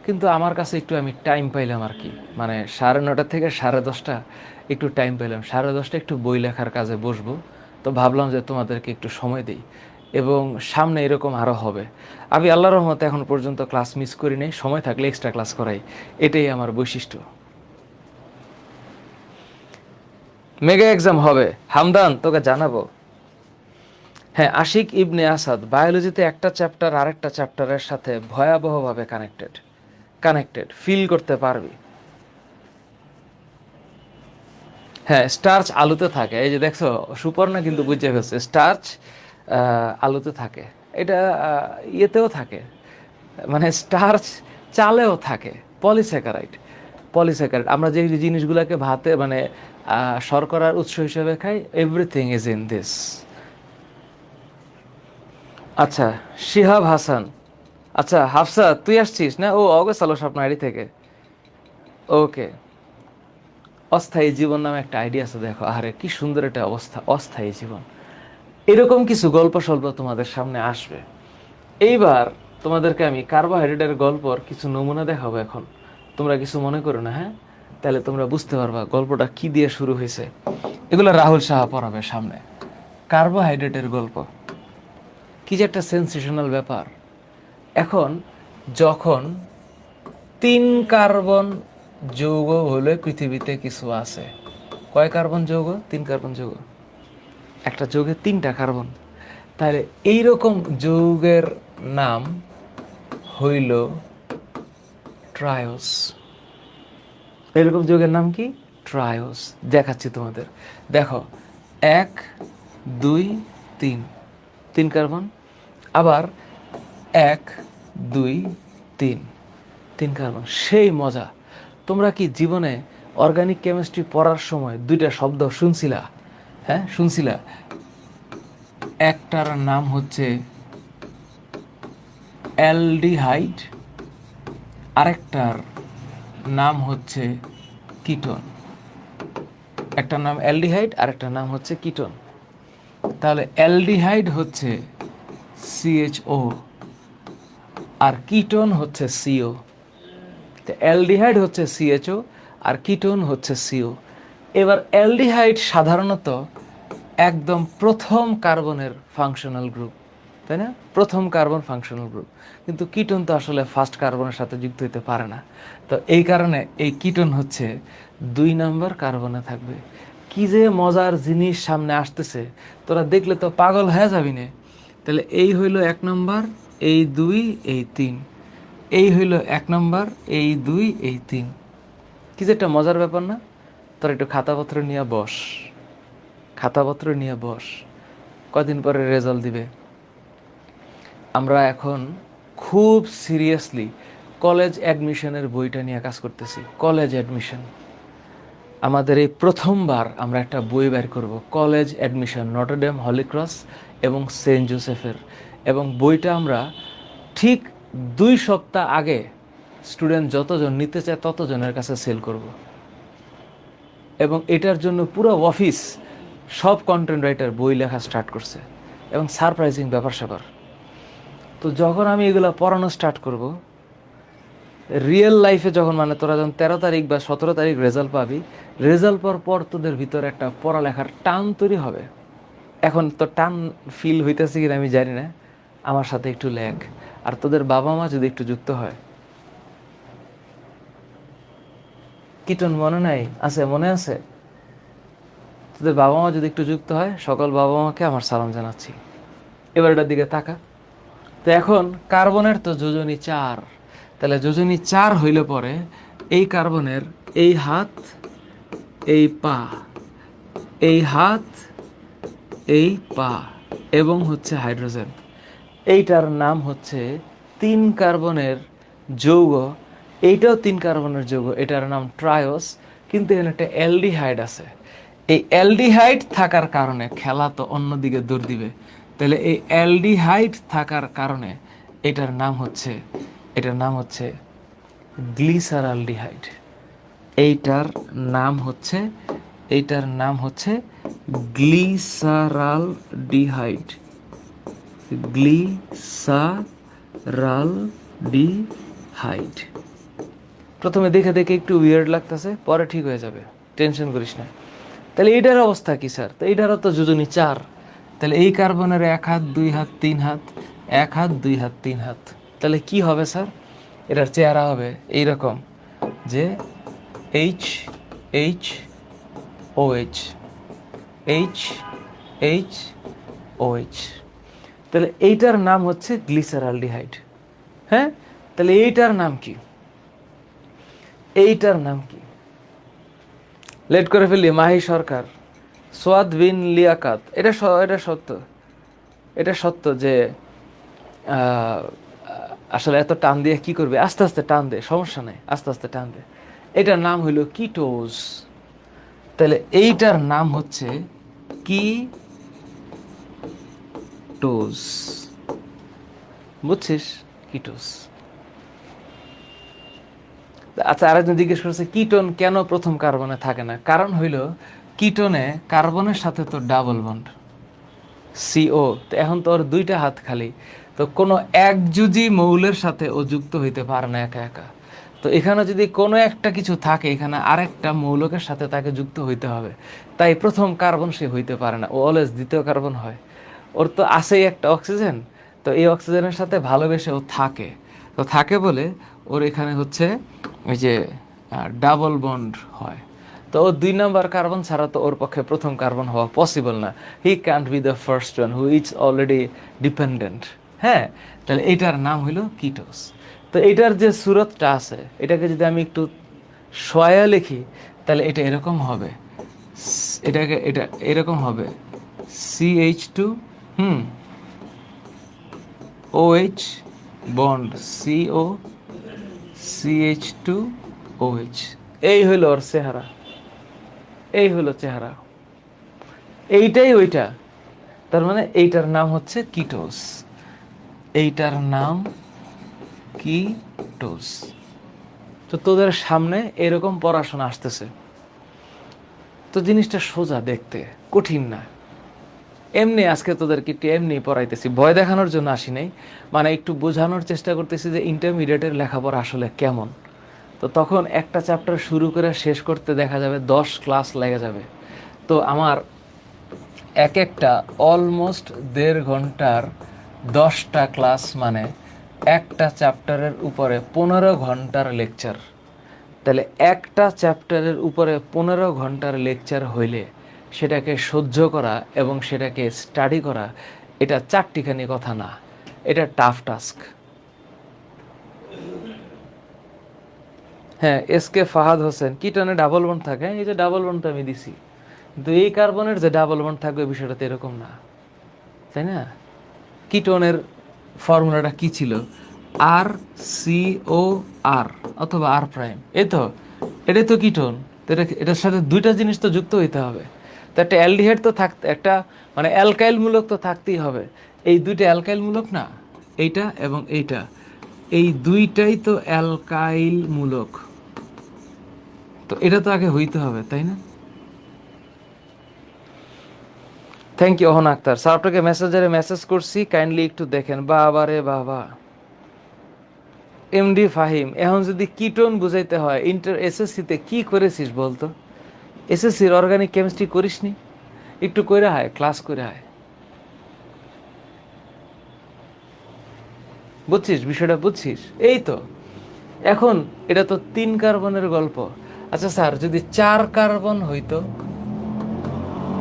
কিন্তু আমার কাছে একটু আমি টাইম পাইলাম আর কি, মানে 9:30 থেকে 10:30 একটু টাইম পেলাম। 10:30 একটু বই লেখার কাজে বসবো, তো ভাবলাম যে তোমাদেরকে একটু সময় দিই, এবং সামনে এরকম আরও হবে। আমি আল্লাহর রহমতে এখন পর্যন্ত ক্লাস মিস করি নাই, সময় থাকলে এক্সট্রা ক্লাস করাই, এটাই আমার বৈশিষ্ট্য। মেগা এক্সাম হবে হামদান, তোকে জানাবো। হ্যাঁ, আশিক ইবনে আসাদ, বায়োলজিতে একটা চ্যাপ্টার আরেকটা চ্যাপ্টারের সাথে ভয়াবহভাবে কানেক্টেড ফিল করতে পারবি। হ্যাঁ, স্টার্চ আলুতে থাকে, এই যে দেখছো সুপর্ণা কিন্তু বুঝে ফেলছে, স্টার্চ আলুতে থাকে, এটা ইয়েতেও থাকে, মানে স্টার্চ চালেও থাকে। পলিস্যাকারাইড আমরা যে জিনিসগুলোকে ভাতে মানে শর্করার উৎস হিসেবে খাই, এভরিথিং ইজ ইন দিস। আচ্ছা, শিহাব হাসান, আচ্ছা হাফসা তুই আসছিস না? ও অগস্ট আলো স্বপ্ন আইডি থেকে। ওকে, অস্থায়ী জীবন নামে একটা আইডিয়া আছে, দেখো আরে কি সুন্দর একটা অবস্থা, অস্থায়ী জীবন। এরকম কিছু গল্প স্বল্প তোমাদের সামনে আসবে। এইবার তোমাদেরকে আমি কার্বোহাইড্রেটের গল্পর কিছু নমুনা দেখাবো এখন, তোমরা কিছু মনে করো না, হ্যাঁ? তাহলে তোমরা বুঝতে পারবা গল্পটা কি দিয়ে শুরু হয়েছে। এগুলো রাহুল সাহা পড়াবে সামনে। কার্বোহাইড্রেটের গল্প, কি যে একটা সেন্সেশনাল ব্যাপার। এখন যখন 3 কার্বন যৌগ হলে পৃথিবীতে কিছু আছে, কয় কার্বন যৌগ? 3 কার্বন যৌগ। একটা যৌগে 3টা কার্বন, তাহলে এইরকম যৌগের নাম হইল ট্রায়োস। এরকম যৌগের নাম কি? ট্রায়োস। দেখাচ্ছি তোমাদের, দেখো 1 2 3, 3 কার্বন, আবার 1 2 3, 3 কার্বন। সেই মজা। তোমরা কি জীবনে অর্গানিক কেমিস্ট্রি পড়ার সময় 2টা শব্দ শুনছিলা? হ্যাঁ, শুনছিলা? একটার নাম হচ্ছে অ্যালডিহাইড, আরেকটার নাম হচ্ছে কিটোন। একটার নাম অ্যালডিহাইড, আরেকটার নাম হচ্ছে কিটোন। তাহলে অ্যালডিহাইড হচ্ছে সিএইচও, আর কিটোন হচ্ছে সিও। অ্যালডিহাইড হচ্ছে সিএইচও, আর কিটোন হচ্ছে সিও। এবার অ্যালডিহাইড সাধারণত একদম প্রথম কার্বনের ফাংশনাল গ্রুপ, তাই না? প্রথম কার্বন ফাংশনাল গ্রুপ, কিন্তু কিটোন তো আসলে ফার্স্ট কার্বনের সাথে যুক্ত হতে পারে না। তো এই কারণে এই কিটোন হচ্ছে 2 নম্বর কার্বনে থাকবে। কি যে মজার জিনিস সামনে আসতেছে, তোরা দেখলে তো পাগল হয়ে যাবি না। তাহলে এই হইল 1 নম্বর, এই 2, এই 3, এই হইল 1 নম্বর, এই 2, এই 3। কি যে একটা মজার ব্যাপার না? তোরা একটু খাতাপত্র নিয়ে বস, কদিন পরে রেজাল্ট দিবে। আমরা এখন খুব সিরিয়াসলি কলেজ অ্যাডমিশনের বইটা নিয়ে কাজ করতেছি। কলেজ অ্যাডমিশন, আমাদের এই প্রথমবার আমরা একটা বই বের করব, college admission, Notre Dame, Holy Cross এবং সেন্ট জোসেফের। এবং বইটা আমরা ঠিক 2 সপ্তাহ আগে স্টুডেন্ট যতজন নিতে চায় ততজনের কাছে সেল করব। এবং এটার জন্য পুরো অফিস, সব কন্টেন্ট রাইটার বই লেখা স্টার্ট করছে, এবং সারপ্রাইজিং ব্যাপার স্যাপার। তো যখন আমি এগুলো পড়ানো স্টার্ট করব, রিয়েল লাইফে যখন, মানে তোরা যখন 13 তারিখ বা 17 তারিখ রেজাল্ট পাবি, রেজাল্ট পাওয়ার পর তোদের ভিতরে একটা পড়ালেখার টান তৈরি হবে। এখন তো টান ফিল হইতেছে কিনা আমি জানি না, আমার সাথে একটু লেখ। আর তোদের বাবা মা যদি একটু যুক্ত হয়। কিটন মনে নাই? আছে, মনে আছে? তোদের বাবা মা যদি একটু যুক্ত হয়, সকল বাবা মাকে আমার সালাম জানাচ্ছি। এবার এটার দিকে তাকা। তো এখন কার্বনের তো যোজনী 4, তাহলে যোজনী 4 হইলে পরে এই কার্বনের এই হাত, এই পা, এই হাত, এই পা, এবং হচ্ছে হাইড্রোজেন, এইটার নাম হচ্ছে 3 কার্বনের যৌগ। এইটাও 3 কার্বনের যৌগ, এটার নাম ট্রায়োস। কিন্তু এখানে একটা অ্যালডিহাইড আছে। এই অ্যালডিহাইড থাকার কারণে খেলা তো অন্যদিকে দৌড় দিবে। তাহলে এই অ্যালডিহাইড থাকার কারণে এটার নাম হচ্ছে গ্লিসারালডিহাইড। এইটার নাম হচ্ছে গ্লিসারালডিহাইড। গ্লিসারালডিহাইড। প্রথমে দেখে দেখে একটু উইয়ার্ড লাগতেছে, পরে ঠিক হয়ে যাবে, টেনশন করিস না। তাহলে এইটার অবস্থা কি স্যার? তো এইটারও তো যোজনী 4। তাহলে এই কার্বনের 1 হাত 2 হাত 3 হাত, 1 হাত 2 হাত 3 হাত। তাহলে কি হবে স্যার? এটার চেহারা হবে এইরকম, যে H H O H, H H O H. তাহলে এইটার নাম হচ্ছে গ্লিসারালডিহাইড। হ্যাঁ, তাহলে এইটার নাম কি? এইটার নাম কি? লেট করে ফেললি মাহি সরকার, সোয়াদ বিন লিয়াকাত। এটা সত্য, এটা সত্য যে আসলে এত টান দিয়ে কি করবে, আস্তে আস্তে টান দে, সমস্যা নেই, আস্তে আস্তে টান দে। এটার নাম হইল কিটোজ। তাহলে এইটার নাম হচ্ছে কিটোজ, বুঝছিস? কিটোজ। আচ্ছা, আরেকজন জিজ্ঞেস করছে কিটোন কেন প্রথম কার্বনে থাকে না? কারণ হইল কিটোনে কার্বনের সাথে তো ডাবল বন্ড সিও, তো এখন তো ওর 2টা হাত খালি, তো কোনো একযুজি মৌলের সাথে ও যুক্ত হইতে পারে না একা একা। তো এখানে যদি কোনো একটা কিছু থাকে, এখানে আরেকটা মৌলকের সাথে তাকে যুক্ত হইতে হবে, তাই প্রথম কার্বন সে হইতে পারে না, ও অলওয়েজ দ্বিতীয় কার্বন হয়। ওর তো আছেই একটা অক্সিজেন, তো এই অক্সিজেনের সাথে ভালোবেসে ও থাকে, তো থাকে বলে ওর এখানে হচ্ছে ওই যে ডাবল বন্ড হয়। তো ও 2 নাম্বার কার্বন ছাড়া তো ওর পক্ষে প্রথম কার্বন হওয়া পসিবল না। হি can't B the first one who is already dependent. হ্যাঁ, তাহলে এটার নাম হইল কিটোস। তো এটার যে সুরতটা আছে, এটাকে যদি আমি একটু সয়া লিখি, তাহলে এটা এরকম হবে, এটা এরকম হবে CH2 OH bond CO CH2 OH। এই হইল ওর চেহারা, এই হলো চেহারা, এইটাই ওইটা। তার মানে এইটার নাম হচ্ছে কিটোস, এইটার নাম কিটোস। তো তোদের সামনে এরকম পড়াশোনা আসতেছে, তো জিনিসটা সোজা, দেখতে কঠিন না। এমনি আজকে তোদেরকে একটু এমনি পড়াইতেছি, ভয় দেখানোর জন্য আসি নাই, মানে একটু বোঝানোর চেষ্টা করতেছি যে ইন্টারমিডিয়েটের লেখাপড়া আসলে কেমন। তো তখন একটা চ্যাপ্টার শুরু করে শেষ করতে দেখা যাবে 10 ক্লাস লেগে যাবে। তো আমার একটা অলমোস্ট 1.5 ঘন্টার 10টা ক্লাস, মানে একটা চ্যাপ্টারের উপরে 15 ঘন্টার লেকচার। তাহলে একটা চ্যাপ্টারের উপরে 15 ঘন্টার লেকচার হইলে সেটাকে সহ্য করা এবং সেটাকে স্টাডি করা, এটা চারটিখানি কথা না, এটা টাফ টাস্ক। হ্যাঁ, এসকে ফাহাদ হোসেন, কিটোনে ডাবল বন্ড থাকে, এই যে ডাবল বন্ডটা আমি দিছি, কিন্তু এই কার্বনের যে ডাবল বন্ড থাকবে বিষয়টা তো এরকম না, তাই না? কিটোনের ফর্মুলাটা কি ছিল? RCOR অথবা R প্রাইম, এই তো, এটাই তো কিটোন। তো এটার সাথে 2টা জিনিস তো যুক্ত হইতে হবে। তো একটা অ্যালডিহাইড তো থাকতে, একটা মানে অ্যালকাইল মূলক তো থাকতেই হবে। এই 2টা অ্যালকাইল মূলক না, এইটা এবং এইটা, এই 2টাই তো অ্যালকাইল মূলক। তো এটা তো আগে হইতে হবে, তাই না? Thank you Ahon Akter sir, আপনাকে মেসেঞ্জারে মেসেজ করছি, কাইন্ডলি একটু দেখেন। বাবা রে বাবা, এমডি ফাহিম, এখন যদি কিটোন বুঝাইতে হয়, এসএসসিতে কি করেছিস বলতো? এসএসসির অর্গানিক কেমিস্ট্রি করিসনি? একটু কইরা হয়, ক্লাস করে হয়, বুঝছিস বিষয়টা, বুঝছিস? এই তো এখন এটা তো 3 কার্বনের গল্প। আচ্ছা স্যার, যদি 4 কার্বন হইতো,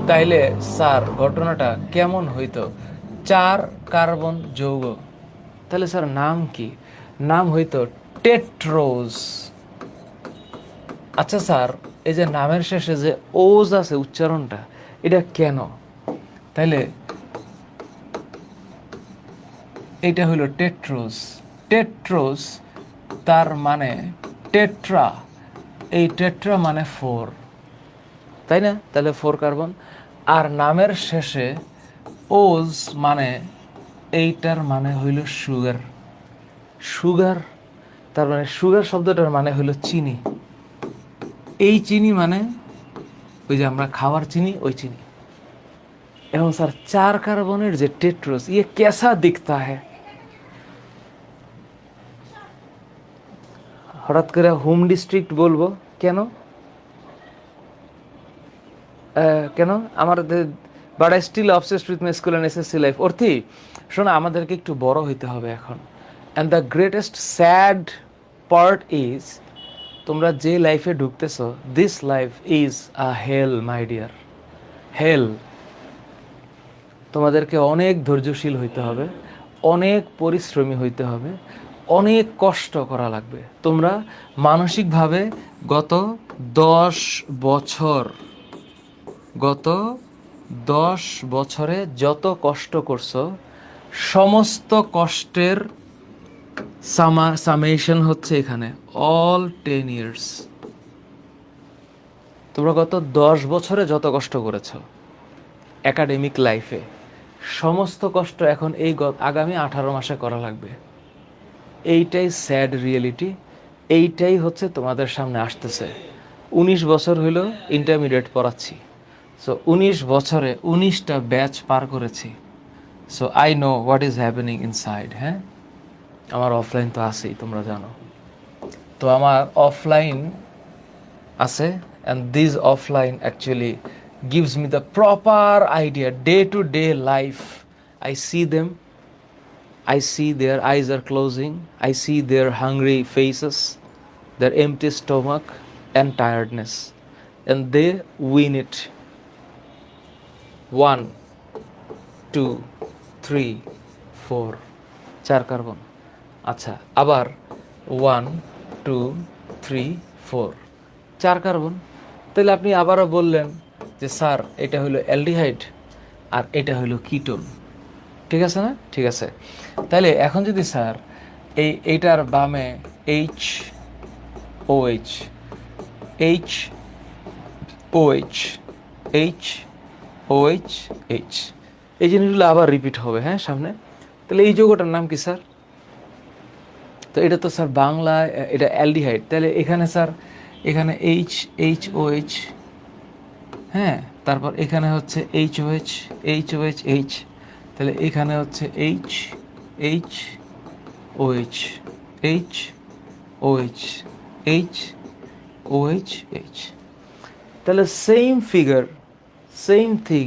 তাইলে স্যার ঘটনাটা কেমন হইতো? 4 কার্বন যৌগ, তাহলে স্যার নাম কি? নাম হইতো টেট্রোজ। আচ্ছা স্যার, এই যে নামের শেষে যে ওজ আছে, উচ্চারণটা এটা কেন? তাইলে এটা হইল টেট্রোজ। টেট্রোজ তার মানে টেট্রা, এই টেট্রা মানে 4, তাই না? তাহলে 4 কার্বন। আর নামের শেষে ওজ মানে এইটার মানে হইল সুগার। সুগার, তার মানে সুগার শব্দটার মানে হইল চিনি। এই চিনি মানে ওই যে আমরা খাবার চিনি, ওই চিনি। এবং স্যার 4 কার্বনের যে টেট্রোস, ইয়ে কেসা দিখতা হ্যায়। হঠাৎ করে হোম ডিস্ট্রিক্ট বলবো কেন? কেন আমার, but I still obsessed with my school and SSC life. Arthi শোনো, আমাদেরকে একটু বড় হইতে হবে এখন। And the greatest sad part is, তোমরা যে লাইফে ঢুকতেছো, this life is a hell my dear, hell. তোমাদেরকে অনেক ধৈর্যশীল হইতে হবে, অনেক পরিশ্রমী হইতে হবে, অনেক কষ্ট করা লাগবে। তোমরা মানসিকভাবে গত 10 বছর, গত 10 বছরে যত কষ্ট করছো, সমস্ত কষ্টের সামেশন হচ্ছে এখানে অল 10 ইয়ার্স। তোমরা গত 10 বছরে যত কষ্ট করেছো একাডেমিক লাইফে, সমস্ত কষ্ট এখন এই আগামী 18 মাসে করা লাগবে। এইটাই স্যাড রিয়েলিটি, এইটাই হচ্ছে তোমাদের সামনে আসতেছে। 19 বছর হইল ইন্টারমিডিয়েট পড়াচ্ছি, সো 19 বছরে 19টা ব্যাচ পার করেছি। So I know what is happening inside. হ্যাঁ, আমার অফলাইন তো আছেই, তোমরা জানো। তো আমার অফলাইন আছে, and this offline actually gives me the proper idea, day to day life. I see them, I see their eyes are closing, I see their hungry faces, their empty stomach and tiredness, and they win it. 1 2 3 4, 4 carbon. আচ্ছা, আবার 1 2 3 4, 4 carbon. তাহলে আপনি আবারও বললেন যে sir এটা হলো aldehyde আর এটা হলো কিটোন, ঠিক আছে না? ঠিক আছে। তাহলে এখন যদি স্যার এইটার বামে H OH, H OH, H OH, H, এই জিনিসগুলো আবার রিপিট হবে, হ্যাঁ, সামনে। তাহলে এই যৌগটার নাম কি স্যার? তো এটা তো স্যার বাংলা, এটা অ্যালডিহাইড। তাহলে এখানে স্যার, এখানে এইচ, এইচ ওএইচ, হ্যাঁ, তারপর এখানে হচ্ছে H OH, H OH, H. তাহলে এখানে হচ্ছে H, H OH, H OH, H OH, H. তাহলে সেম ফিগার, সেম থিং।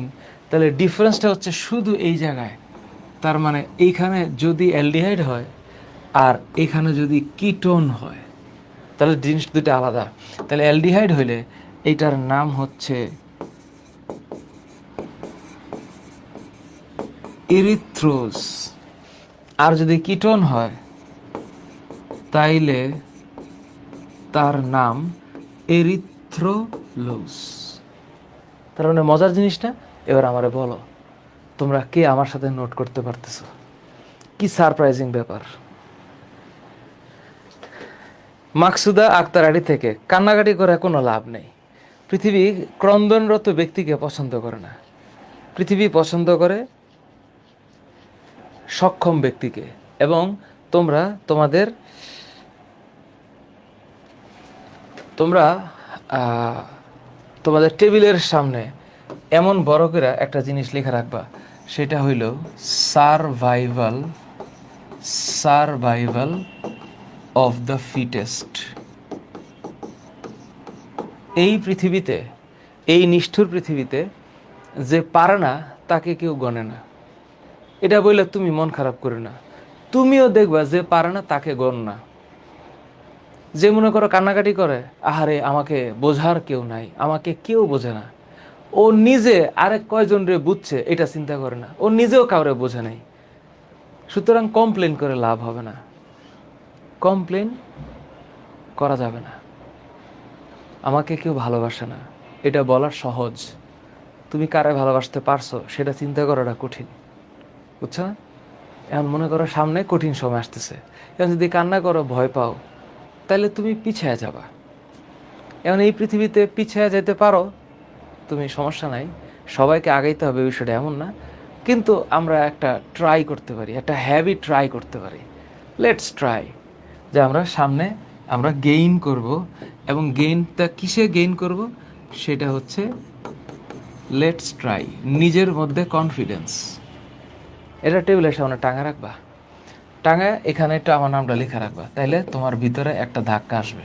তাহলে ডিফারেন্সটা হচ্ছে শুধু এই জায়গায়। তার মানে এইখানে যদি অ্যালডিহাইড হয় আর এখানে যদি কিটোন হয়, তাহলে জিনিস দুটো আলাদা। তাহলে অ্যালডিহাইড হইলে এইটার নাম হচ্ছে ইরিথ্রোজ, আর যদি কিটোন হয় তাইলে তার নাম এরিথ্রোলোজ। তার মানে মজার জিনিসটা। এবার আমারে বলো, তোমরা কে আমার সাথে নোট করতে পারতেছো? কি সারপ্রাইজিং ব্যাপার। মাকসুদা আক্তার থেকে, কান্নাকাটি করে কোনো লাভ নেই। পৃথিবী ক্রন্দনরত ব্যক্তিকে পছন্দ করে না, পৃথিবী পছন্দ করে সক্ষম ব্যক্তিকে। এবং তোমরা তোমাদের তোমাদের টেবিলের সামনে এমন বড় করে একটা জিনিস লেখা রাখবা, সেটা হইল survival, survival of the fittest. এই পৃথিবীতে, এই নিষ্ঠুর পৃথিবীতে যে পারে না তাকে কেউ গণে না। এটা বললে তুমি মন খারাপ করো না, তুমিও দেখবা যে পারে না তাকে গণ না। যে মনে করো কান্নাকাটি করে, আহারে আমাকে বোঝার কেউ নাই, আমাকে কেউ বোঝে না, ও নিজে আরেক কয়জন রে বুঝছে এটা চিন্তা করে না, ও নিজেও কাউরে বোঝে নাই। সুতরাং কমপ্লেন করে লাভ হবে না, কমপ্লেন করা যাবে না। আমাকে কেউ ভালোবাসে না এটা বলা সহজ, তুমি কারে ভালোবাসতে পারছো সেটা চিন্তা করাটা কঠিন, বুঝছো না? এখন মনে করো সামনে কঠিন সময় আসতেছে, এখন যদি কান্না করো, ভয় পাও, তাহলে তুমি পিছিয়ে যাবা। এখন এই পৃথিবীতে পিছিয়ে যেতে পারো তুমি, সমস্যা নাই, সবাইকে আগাইতে হবে বিষয়টা এমন না। কিন্তু আমরা একটা ট্রাই করতে পারি, একটা হ্যাবিট ট্রাই করতে পারি। লেটস ট্রাই যে আমরা সামনে আমরা গেইন করব, এবং গেইনটা কিসে গেইন করব সেটা হচ্ছে লেটস ট্রাই, নিজের মধ্যে কনফিডেন্স। এটা টেবিলের সামনে টাঙা রাখবা, টাঙায় এখানে একটু আমার নামটা লেখা রাখবা, তাইলে তোমার ভিতরে একটা ধাক্কা আসবে,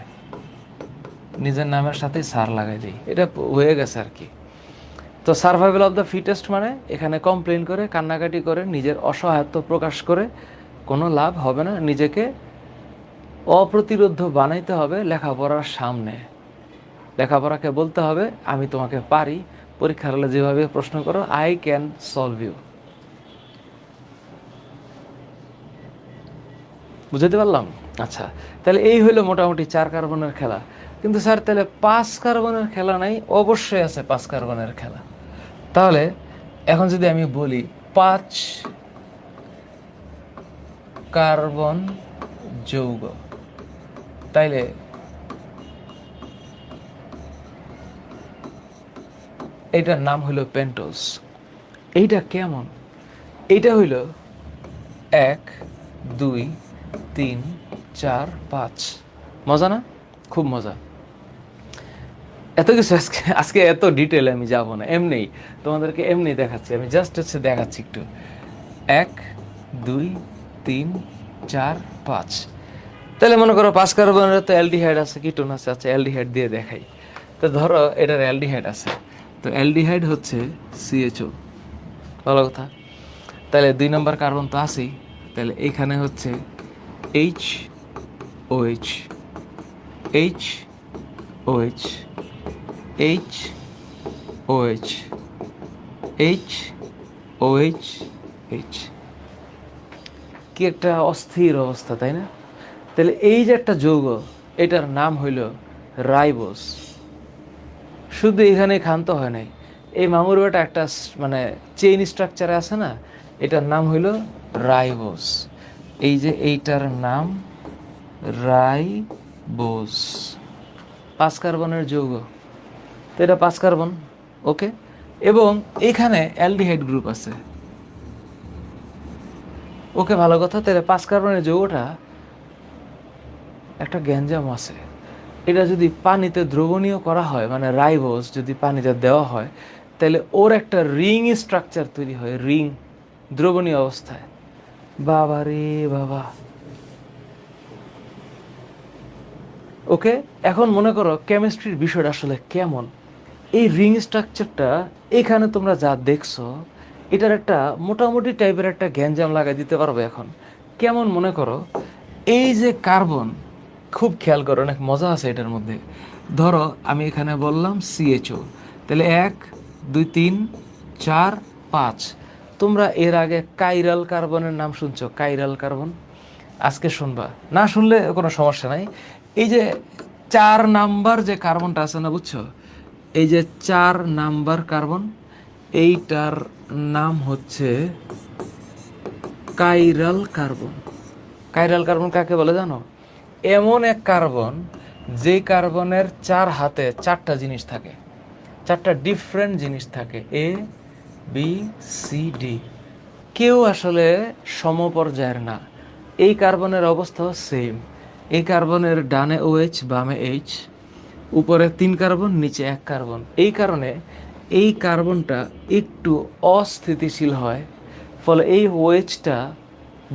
নিজের নামের সাথে সার লাগাই দিই, এটা হয়ে গেছে আর কি। তো সার্ভাইভাল অফ দ্য ফিটেস্ট মানে এখানে কমপ্লেন করে কান্নাকাটি করে নিজের অসহায়ত্ব প্রকাশ করে কোনো লাভ হবে না, নিজেকে অপ্রতিরোধ্য বানাইতে হবে লেখাপড়ার সামনে। লেখাপড়াকে বলতে হবে আমি তোমাকে পারি, পরীক্ষার হলে যেভাবে প্রশ্ন করো আই ক্যান সলভ ইউ। বুঝতে পারলাম? আচ্ছা, তাহলে এই হলো মোটামুটি 4 কার্বনের খেলা। কিন্তু স্যার তাহলে 5 কার্বনের খেলা নাই? অবশ্যই আছে 5 কার্বনের খেলা। তাহলে এখন যদি আমি বলি 5 কার্বন যৌগ, তাইলে এইটার নাম হলো পেন্টোজ। এইটা কেমন? এইটা হইল 1 2 3 4 5। মজা না? খুব মজা। এত কিছু আজকে আজকে এত ডিটেলে আমি যাব না, এমনি তোমাদেরকে এমনি দেখাচ্ছি, আমি জাস্ট হচ্ছে দেখাচ্ছি একটু। 1 2 3 4 5। তাহলে মনে করো 5 কার্বনের তো অ্যালডিহাইড আছে, কিটোন আছে, আচ্ছা অ্যালডিহাইড দিয়ে দেখাই। তো ধরো এটার অ্যালডিহাইড আছে, তো অ্যালডিহাইড হচ্ছে সিএচও, ভালো কথা। তাহলে 2 নম্বর কার্বন তো আছেই, তাহলে এইখানে হচ্ছে H OH, H OH, H OH, H OH, H. কি একটা অস্থির অবস্থা, তাই না? তাহলে এই যে একটা যৌগ, এটার নাম হইল রাইবোস। শুধু এখানে ক্ষান্ত হয় নাই, এই মামুর বেটা একটা মানে চেইন স্ট্রাকচারে আছে না, এটার নাম হইল রাইবোস। এই যে এইটার নাম রাইবোস, 5 কার্বনের যৌগ। তো এটা 5 কার্বন, ওকে। এবং এখানে অ্যালডিহাইড গ্রুপ আছে, ওকে, ভালো কথা। তাহলে 5 কার্বনের যৌগটা একটা গ্যাঞ্জাম আছে, এটা যদি পানিতে দ্রবণীয় করা হয়, মানে রাইবোস যদি পানিতে দেওয়া হয়, তাহলে ওর একটা রিং স্ট্রাকচার তৈরি হয়, রিং, দ্রবণীয় অবস্থায়। বাবা রে বাবা, ওকে। এখন মনে করো কেমিস্ট্রির বিষয়টা আসলে কেমন। এই রিং স্ট্রাকচারটা এখানে তোমরা যা দেখছো, এটার একটা মোটামুটি টাইপের একটা গ্যাঞ্জাম লাগাই দিতে পারবে। এখন কেমন মনে করো, এই যে কার্বন, খুব খেয়াল করো, অনেক মজা আছে এটার মধ্যে। ধরো আমি এখানে বললাম সিএচও, তাহলে 1 2 3 4 5। তোমরা এর আগে কাইরাল কার্বনের নাম শুনছো? কাইরাল কার্বন আজকে শুনবা, না শুনলে কোনো সমস্যা নাই। এই যে 4 নাম্বার যে কার্বনটা আছে না, বুঝছো? এই যে 4 নাম্বার কার্বন, এইটার নাম হচ্ছে কাইরাল কার্বন। কাইরাল কার্বন কাকে বলে জানো? এমন এক কার্বন যে কার্বনের 4 হাতে 4টা জিনিস থাকে, 4টা ডিফারেন্ট জিনিস থাকে, এ বি সি ডি। কেউ আসলে সমপর্যায়ের না। এই কার্বনের অবস্থাও সেম। এই কার্বনের ডানে ওএইচ, বামে এইচ, উপরে 3 কার্বন, নিচে 1 কার্বন। এই কারণে এই কার্বনটা একটু অস্থিতিশীল হয়, ফলে এই ওএইচটা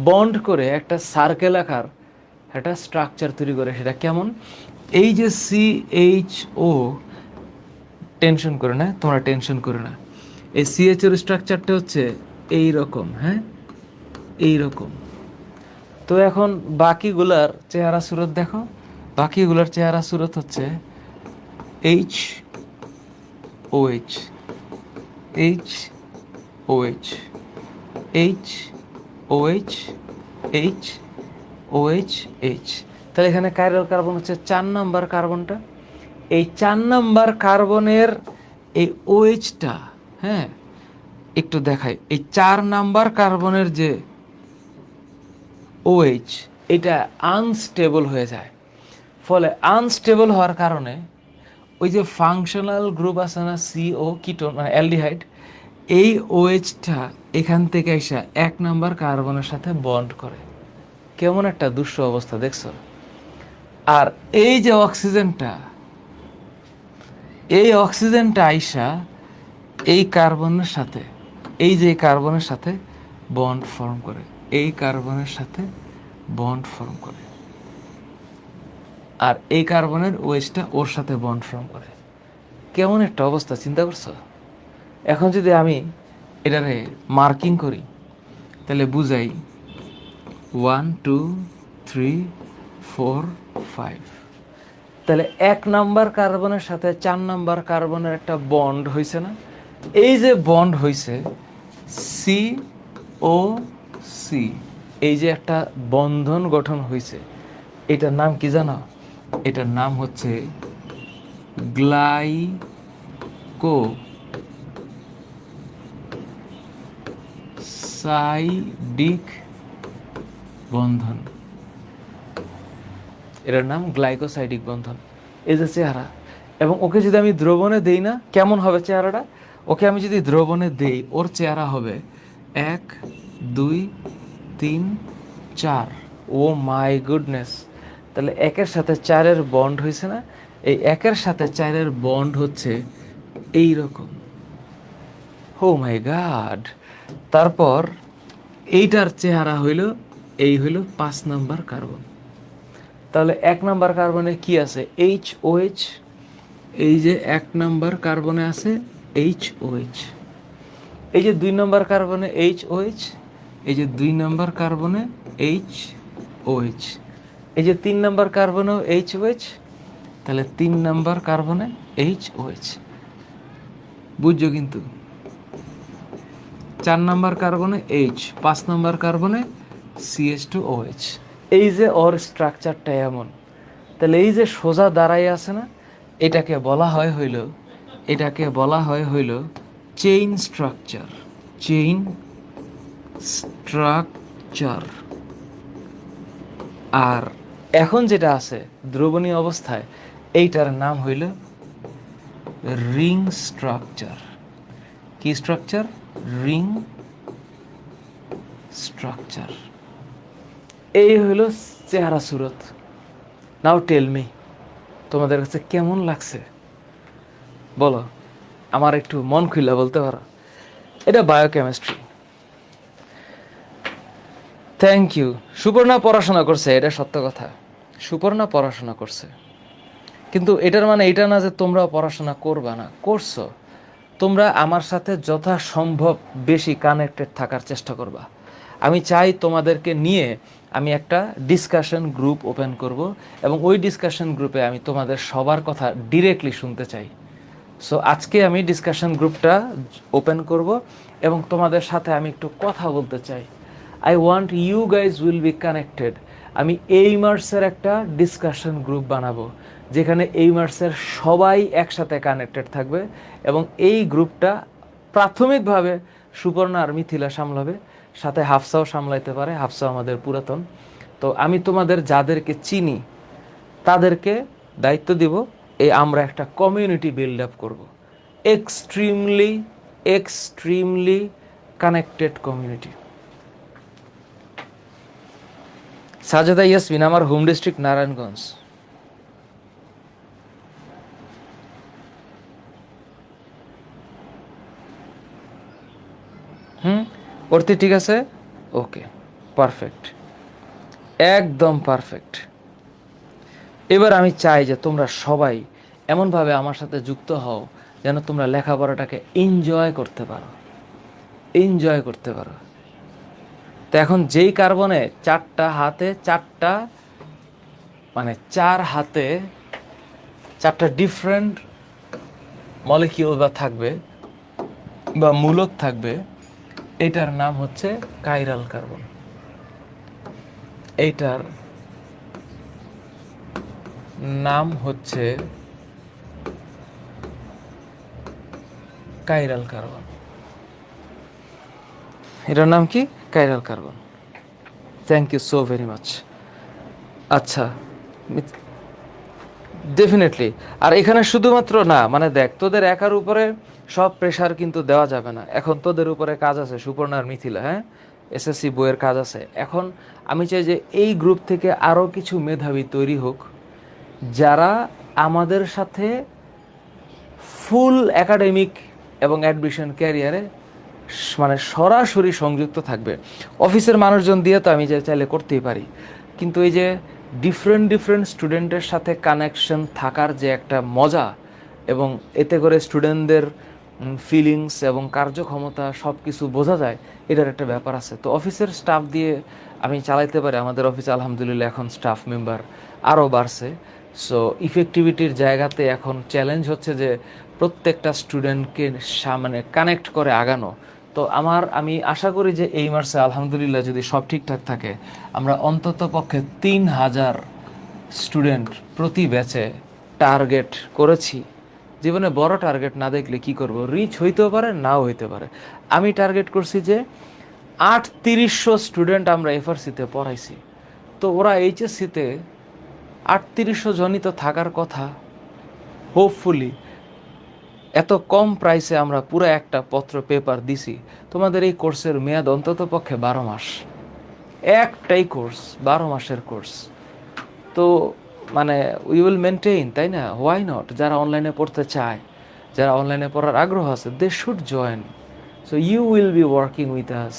বন্ড করে একটা সার্কেল আকার একটা স্ট্রাকচার তৈরি করে। সেটা কেমন? এই যে সিএইচও, টেনশন করে না, তোমরা টেনশন করে না, এই সিএইচওর স্ট্রাকচারটা হচ্ছে এই রকম, হ্যাঁ, এই রকম। তো এখন বাকিগুলার চেহারা সুরত দেখো, বাকিগুলার চেহারা সুরত হচ্ছে H OH, H OH, H OH, H OH, H. তাহলে এখানে কাইরাল কার্বন হচ্ছে 4 নাম্বার কার্বনটা। এই 4 নাম্বার কার্বনের এই ওএইচটা, হ্যাঁ, একটু দেখাই। এই 4 নাম্বার কার্বনের যে ওএইচ, এটা আনস্টেবল হয়ে যায়। ফলে আনস্টেবল হওয়ার কারণে ওই যে ফাংশনাল গ্রুপ আছে না, সিও, কিটোন মানে অ্যালডিহাইড, এই ওএইচটা এখান থেকে এসে 1 নাম্বার কার্বনের সাথে বন্ড করে। কেমন একটা দুঃস্ব অবস্থা দেখছো? আর এই যে অক্সিজেনটা, এই অক্সিজেনটা আইসা এই কার্বনের সাথে, এই যে কার্বনের সাথে বন্ড ফর্ম করে, এই কার্বনের সাথে বন্ড ফর্ম করে, আর এই কার্বনের ওয়েজটা ওর সাথে বন্ড ফর্ম করে। কেমন একটা অবস্থা চিন্তা করছো? এখন যদি আমি এটারে মার্কিং করি, তাহলে বুঝাই 1 2 3 4 5। তাহলে 1 নাম্বার কার্বনের সাথে 4 নাম্বার কার্বনের একটা বন্ড হয়েছে না? এই যে বন্ড হয়েছে সি ও সি, এই যে একটা বন্ধন গঠন হয়েছে, এটার নাম কি জানো? এটার নাম হচ্ছে গ্লাইকো সাইডিক বন্ধন। এটার নাম গ্লাইকোসাইডিক বন্ধন। এই যে চেহারা, এবং ওকে যদি আমি দ্রবণে দেই না, কেমন হবে চেহারাটা? ওকে আমি যদি দ্রবণে দেই, ওর চেহারা হবে 1 2 3 4। Oh my goodness! তাহলে 1-এর সাথে 4-এর বন্ড হয়েছে না? এই 1-এর সাথে 4-এর বন্ড হচ্ছে এই রকম। ও মাই গড! তারপর এইটার চেহারা হইল, এই হইল 5 নাম্বার কার্বন। তাহলে 1 নাম্বার কার্বনে কি আছে? HOH। এই যে 1 নাম্বার কার্বনে আছে HOH। এই যে 2 নাম্বার কার্বনে HOH। এই যে 2 নাম্বার কার্বনে HOH। এই যে 3 নাম্বার কার্বনেও HOH। তাহলে 3 নাম্বার কার্বনে HOH। বুঝছো কিন্তু? 4 নাম্বার কার্বনে H, 5 নাম্বার কার্বনে CH2OH। এই যে ওর স্ট্রাকচারটা এমন, তাহলে এই যে সোজা দাঁড়াই আছে না, এটাকে বলা হয় হইল চেইন স্ট্রাকচার। Chain structure. আর এখন যেটা আছে দ্রবণীয় অবস্থায়, এইটার নাম হইল রিং স্ট্রাকচার। কি স্ট্রাকচার? Ring structure. এই হইল চেহারা সুরত। নাও টেল মি, তোমাদের কাছে কেমন লাগছে বলো? আমার একটু মন খুলে বলতে পারো। এটা বায়োকেমিস্ট্রি। Thank you. সুপর্ণা পড়াশোনা করছে, এটা সত্য কথা। সুপর্ণা পড়াশোনা করছে, কিন্তু এটার মানে এটা না যে তোমরাও পড়াশোনা করবা না, করছো। তোমরা আমার সাথে যথাসম্ভব বেশি কানেক্টেড থাকার চেষ্টা করবা। আমি চাই তোমাদেরকে নিয়ে আমি একটা ডিসকাশন গ্রুপ ওপেন করব, এবং ওই ডিসকাশন গ্রুপে আমি তোমাদের সবার কথা ডিরেক্টলি শুনতে চাই। সো আজকে আমি ডিসকাশন গ্রুপটা ওপেন করব, এবং তোমাদের সাথে আমি একটু কথা বলতে চাই। I want you guys will be connected. আমি এইমার্সের একটা ডিসকাশন গ্রুপ বানাবো, যেখানে এইমার্সের সবাই একসাথে কানেক্টেড থাকবে, এবং এই গ্রুপটা প্রাথমিকভাবে সুপর্ণা আর মিথিলা সামলাবে, সাথে হাফসাও সামলাইতে পারে। হাফসা আমাদের পুরাতন। তো আমি তোমাদের যাদেরকে চিনি তাদেরকে দায়িত্ব দিব, এই আমরা একটা কমিউনিটি বিল্ড আপ করবো। Extremely extremely connected community. Sajeda Yasmin, আমার হোম ডিস্ট্রিক্ট নারায়ণগঞ্জ। অর্থি ঠিক আছে? ওকে, পারফেক্ট, একদম পারফেক্ট। এবার আমি চাই যে তোমরা সবাই এমনভাবে আমার সাথে যুক্ত হও যেন তোমরা লেখাপড়াটাকে এনজয় করতে পারো, এনজয় করতে পারো। তো এখন যেই কার্বনে 4টা হাতে 4টা, মানে 4 হাতে 4টা ডিফারেন্ট মলিকিউল বা থাকবে, বা মূলক থাকবে, এটার নাম হচ্ছে কাইরাল কার্বন। এইটার নাম হচ্ছে কাইরাল কার্বন। এটার নাম কি? Chiral carbon. Thank you so very much. আচ্ছা, ডেফিনেটলি। আর এখানে শুধুমাত্র না, মানে দেখ, তোদের একার উপরে সব প্রেশার কিন্তু দেওয়া যাবে না। এখন তোদের উপরে কাজ আছে, সুপর্ণার মিথিলা, হ্যাঁ, এসএসসি বইয়ের কাজ আছে। এখন আমি চাই যে এই গ্রুপ থেকে আরও কিছু মেধাবী তৈরি হোক, যারা আমাদের সাথে ফুল একাডেমিক এবং অ্যাডমিশন ক্যারিয়ারে মানে সরাসরি সংযুক্ত থাকবে। অফিসের মানুষজন দিয়ে তো আমি চাইলে করতেই পারি, কিন্তু এই যে ডিফারেন্ট ডিফারেন্ট স্টুডেন্টের সাথে কানেকশন থাকার যে একটা মজা, এবং এতে করে স্টুডেন্টদের ফিলিংস এবং কার্যক্ষমতা সব কিছু বোঝা যায়, এটার একটা ব্যাপার আছে। তো অফিসের স্টাফ দিয়ে আমি চালাইতে পারি। আমাদের অফিসে আলহামদুলিল্লাহ এখন স্টাফ মেম্বার আরও বাড়ছে। সো ইফেক্টিভিটির জায়গাতে এখন চ্যালেঞ্জ হচ্ছে যে প্রত্যেকটা স্টুডেন্টকে মানে কানেক্ট করে আগানো। তো আমি আশা করি যে এই মাসে আলহামদুলিল্লাহ যদি সব ঠিকঠাক থাকে, আমরা অন্তত পক্ষে 3000 স্টুডেন্ট প্রতি ব্যাচে টার্গেট করেছি। জীবনে বড় টার্গেট না দেখলে কি করব, রিচ হইতেও পারে নাও হইতে পারে। আমি টার্গেট করছি যে 3800 স্টুডেন্ট আমরা এফআরসিতে পড়াইছি। তো ওরা এইচএসসিতে 3800 জনই তো থাকার কথা। হোপফুলি এত কম প্রাইসে আমরা পুরো একটা পত্র পেপার দিছি। তোমাদের এই কোর্সের মেয়াদ অন্তত পক্ষে 12 মাস, একটাই কোর্স 12 মাসের কোর্স। তো মানে উই উইল মেনটেইন, তাই না? Why not? যারা অনলাইনে পড়তে চায়, যারা অনলাইনে পড়ার আগ্রহ আছে, they should join. So you will be working with us.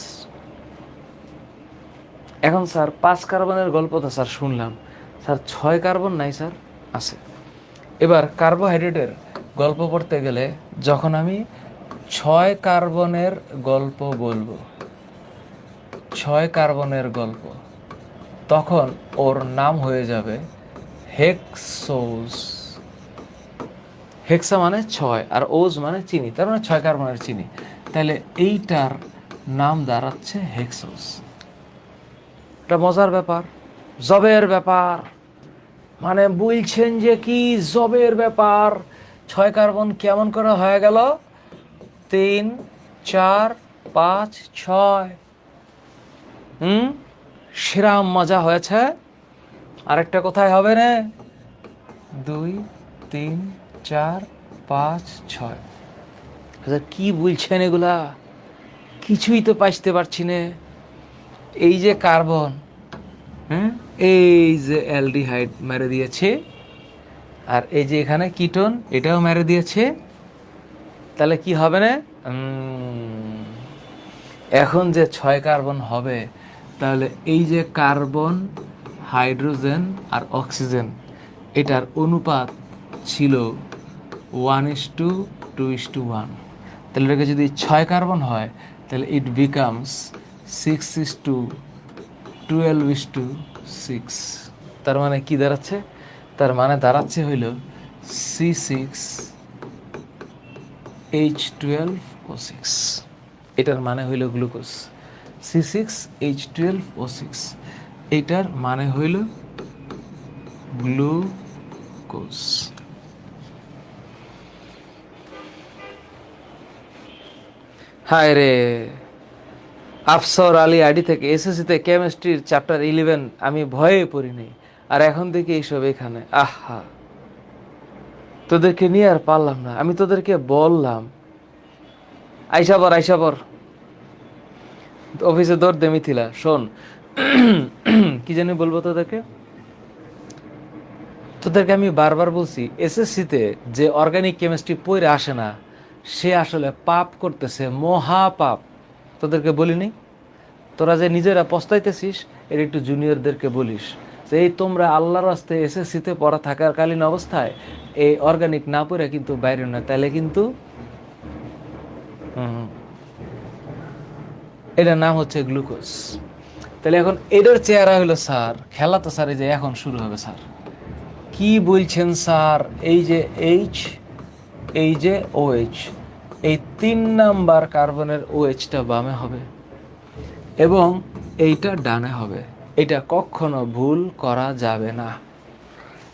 এখন স্যার 5 কার্বনের গল্প তো স্যার শুনলাম, স্যার 6 কার্বন নাই স্যার? আছে। এবার কার্বোহাইড্রেটের গল্প পড়তে গেলে যখন আমি 6 কার্বনের গল্প বলবো, 6 কার্বনের গল্প, তখন ওর নাম হয়ে যাবে হেক্সোজ। হেক্সা মানে 6 আর ওজ মানে চিনি, তার মানে 6 কার্বনের চিনি। তাহলে এইটার নাম দাঁড়াচ্ছে হেক্সোজ। এটা মজার ব্যাপার, জবের ব্যাপার। মানে বলছেন যে কি জবের ব্যাপার, 6 কার্বন কেমন করে হয়ে গেল? 3 4 5 6। সেরাম মজা হয়েছে। আরেকটা কোথায় হবে রে? 2 3 4 5 6। কি বলছেন এগুলা? কিছুই তো পাইতে পারছি না। এই যে কার্বন, এই যে অ্যালডিহাইড মেরে দিয়েছে, আর এই যে এখানে কিটোন, এটাও মেরে দিয়েছে। তাহলে কি হবে না? এখন যে 6 কার্বন হবে, তাহলে এই যে কার্বন, হাইড্রোজেন আর অক্সিজেন, এটার অনুপাত ছিল 1:2:1। তাহলে এটাকে যদি 6 কার্বন হয়, তাহলে ইট বিকামস 6:12:6। তার মানে কি দাঁড়াচ্ছে? তার মানে দাঁড়াচ্ছে হইল C6H12O6। এটার মানে হইল গ্লুকোজ। C6H12O6, এটার মানে হইল গ্লুকোজ। হায় রে, আফসর আলী আইডি থেকে এসএসসিতে কেমিস্ট্রির চ্যাপ্টার 11 আমি ভয়ে পড়িনি, আর এখন থেকে এইসব এখানে। আহা, তোদেরকে নিয়ে আর পারলাম না। আমি তোদেরকে বললাম আইসাবর আইসাবর, অফিসে দৌড় দে মিথিলা। শোন, কি জানি বলবো তোদেরকে, আমি বারবার বলছি, এসএসসিতে যে অর্গানিক কেমিস্ট্রি পড়ে আসে না, সে আসলে পাপ করতেছে, মহা পাপ। তোদেরকে বলিনি? তোরা যে নিজেরা পস্তাইতেছিস, এর একটু জুনিয়রদেরকে বলিস যে এই তোমরা আল্লাহর রাস্তায় এসএসসিতে পড়া থাকাকালীন অবস্থায় এই অর্গানিক না পড়ে কিন্তু বাইরে না, তাহলে কিন্তু এটার নাম হচ্ছে গ্লুকোজ। তাহলে এখন এটার চেহারা হলো স্যার, খেলা তো স্যার এই যে এখন শুরু হবে। স্যার কি বলছেন স্যার? এই যে এইচ, এই যে OH, এই 3 নাম্বার কার্বনের OHটা বামে হবে এবং এইটা ডানে হবে। এটা কখনো ভুল করা যাবে না,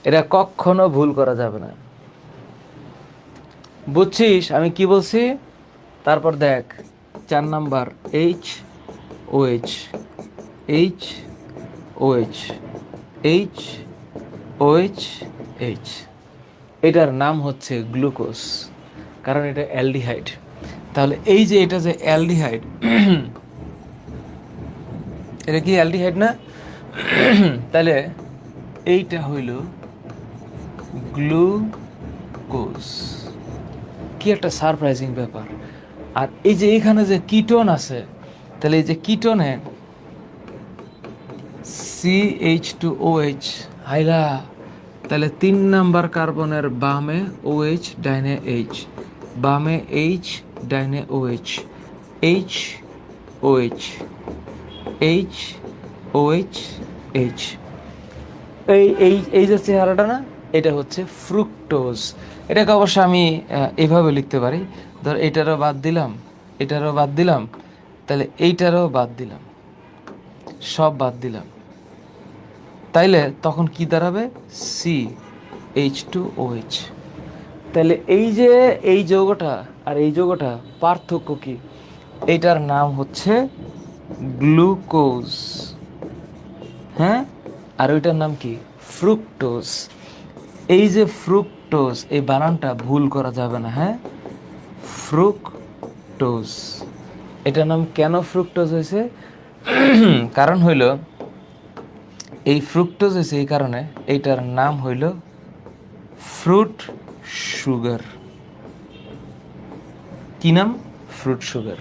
এটা কখনো ভুল করা যাবে না। বুঝছিস আমি কি বলছি? তারপর দেখ 4 number HOH, HOH, HOH, H, এটার নাম হচ্ছে গ্লুকোজ। কারণ এটা অ্যালডিহাইড। তাহলে এই যে এটা যে অ্যালডিহাইড, এটা কি অ্যালডিহাইড না? তাহলে এইটা হইল গ্লুকোজ। কি একটা সারপ্রাইজিং ব্যাপার। আর এই যে এখানে যে কিটোন আছে, তাহলে এই যে কিটোনে CH2OH, হাইলা, তাহলে 3 নাম্বার কার্বনের বামে OH ডাইনে H, বামে H ডাইনে OH, H OH, H OH H। এই এই এই যে চেহারাটা না, এটা হচ্ছে ফ্রুক্টোজ। এটাকে অবশ্য আমি এভাবে লিখতে পারি, ধর এটারও বাদ দিলাম, এটারও বাদ দিলাম, তাহলে এইটারও বাদ দিলাম, সব বাদ দিলাম, তাইলে তখন কি দাঁড়াবে? CH2OH। তাহলে এই যে এই যৌগটা আর এই যৌগটা পার্থক্য কি? এইটার নাম হচ্ছে গ্লুকোজ, হ্যাঁ, আর ওইটার নাম কি? ফ্রুক্টোজ। এই যে ফ্রুক্টোজ, এই বানানটা ভুল করা যাবে না, হ্যাঁ, ফ্রুক্টোজ। এটার নাম কেন ফ্রুক্টোজ হয়েছে? কারণ হইল এই ফ্রুক্টোজ হয়েছে এই কারণে, এইটার নাম হইল ফ্রুট সুগার। কি নাম? ফ্রুট সুগার,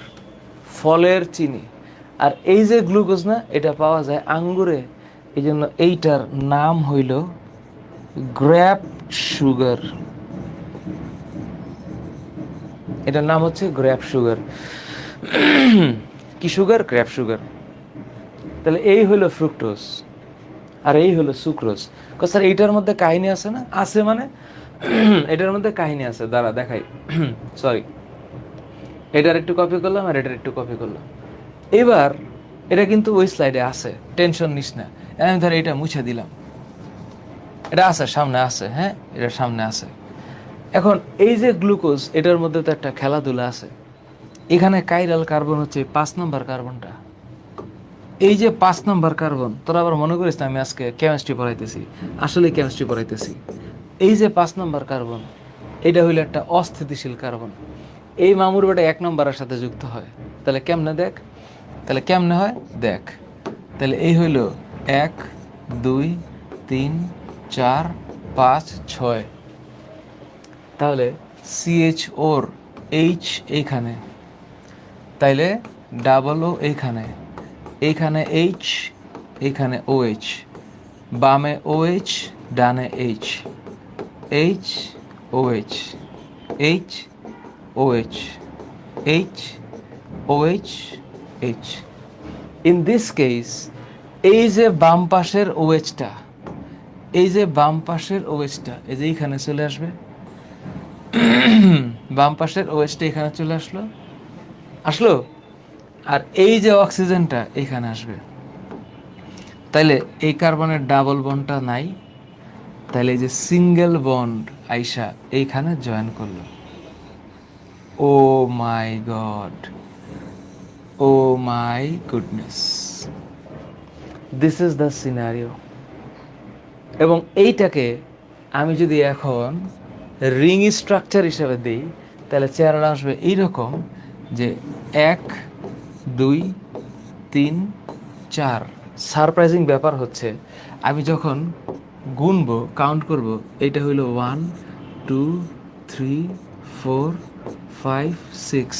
ফলের চিনি। আর এই যে গ্লুকোজ না, এটা পাওয়া যায় আঙ্গুরে, এই জন্য এইটার নাম হইল গ্রেপ সুগার। এটার নাম হচ্ছে গ্রেপ সুগার। কি সুগার? Grape sugar. তাহলে এই হলো ফ্রুক্টোজ আর এই হলো সুক্রোজ। স্যার এইটার মধ্যে কাহিনী আছে না? আছে মানে এটার মধ্যে কাহিনী আছে, দাঁড়া দেখাই। সরি, এটার একটু কপি করলাম আর এটার একটু কপি করলাম। এবার এটা কিন্তু ওই স্লাইডে আছে, টেনশন নিস না। আমি ধর এটা মুছে দিলাম, এটা আছে সামনে আছে, হ্যাঁ, এটা সামনে আছে। এখন এই যে গ্লুকোজ, এটার মধ্যে তো একটা খেলাধুলা আছে। এখানে কাইরাল কার্বন হচ্ছে 5 নম্বর কার্বনটা। এই যে 5 নম্বর কার্বন, তোরা আবার মনে করিস না আমি আজকে কেমিস্ট্রি পড়াইতেছি, আসলে কেমিস্ট্রি পড়াইতেছি। এই যে 5 নম্বর কার্বন, এটা হইলো একটা অস্থিতিশীল কার্বন। এই মামুর বেটা 1 নম্বরের সাথে যুক্ত হয়, তাহলে কেমনে দেখ, তাহলে কেমনে হয় দেখ। তাহলে এই হইল 1 2 3 4 5 6। তাহলে CHOর H এইখানে, তাইলে ডাবল ও এইখানে, এইখানে H, এইখানে OH, বামে OH ডানে H, H OH, H OH, H OH H। In this case এই যে বাম পাশের OH-টা, এই যে বাম পাশের OH-টা এই যে এইখানে চলে আসবে, বাম পাশের OH-টা এখানে চলে আসলো, আসলো, আর এই যে অক্সিজেনটা এখানে আসবে। তাইলে এই কার্বনের ডাবল বন্ডটা নাই, তাইলে এই যে সিঙ্গেল বন্ড আইসা এইখানে জয়েন করলো। Oh my god, oh my goodness, this is the scenario. এবং এইটাকে আমি যদি এখন রিং স্ট্রাকচার হিসেবে দিই, তাহলে চেহারাটা আসবে এইরকম যে 1 2 3 4। সারপ্রাইজিং ব্যাপার হচ্ছে আমি যখন গুনবো, কাউন্ট করব, এইটা হইলো 1 2 3 4 5 6,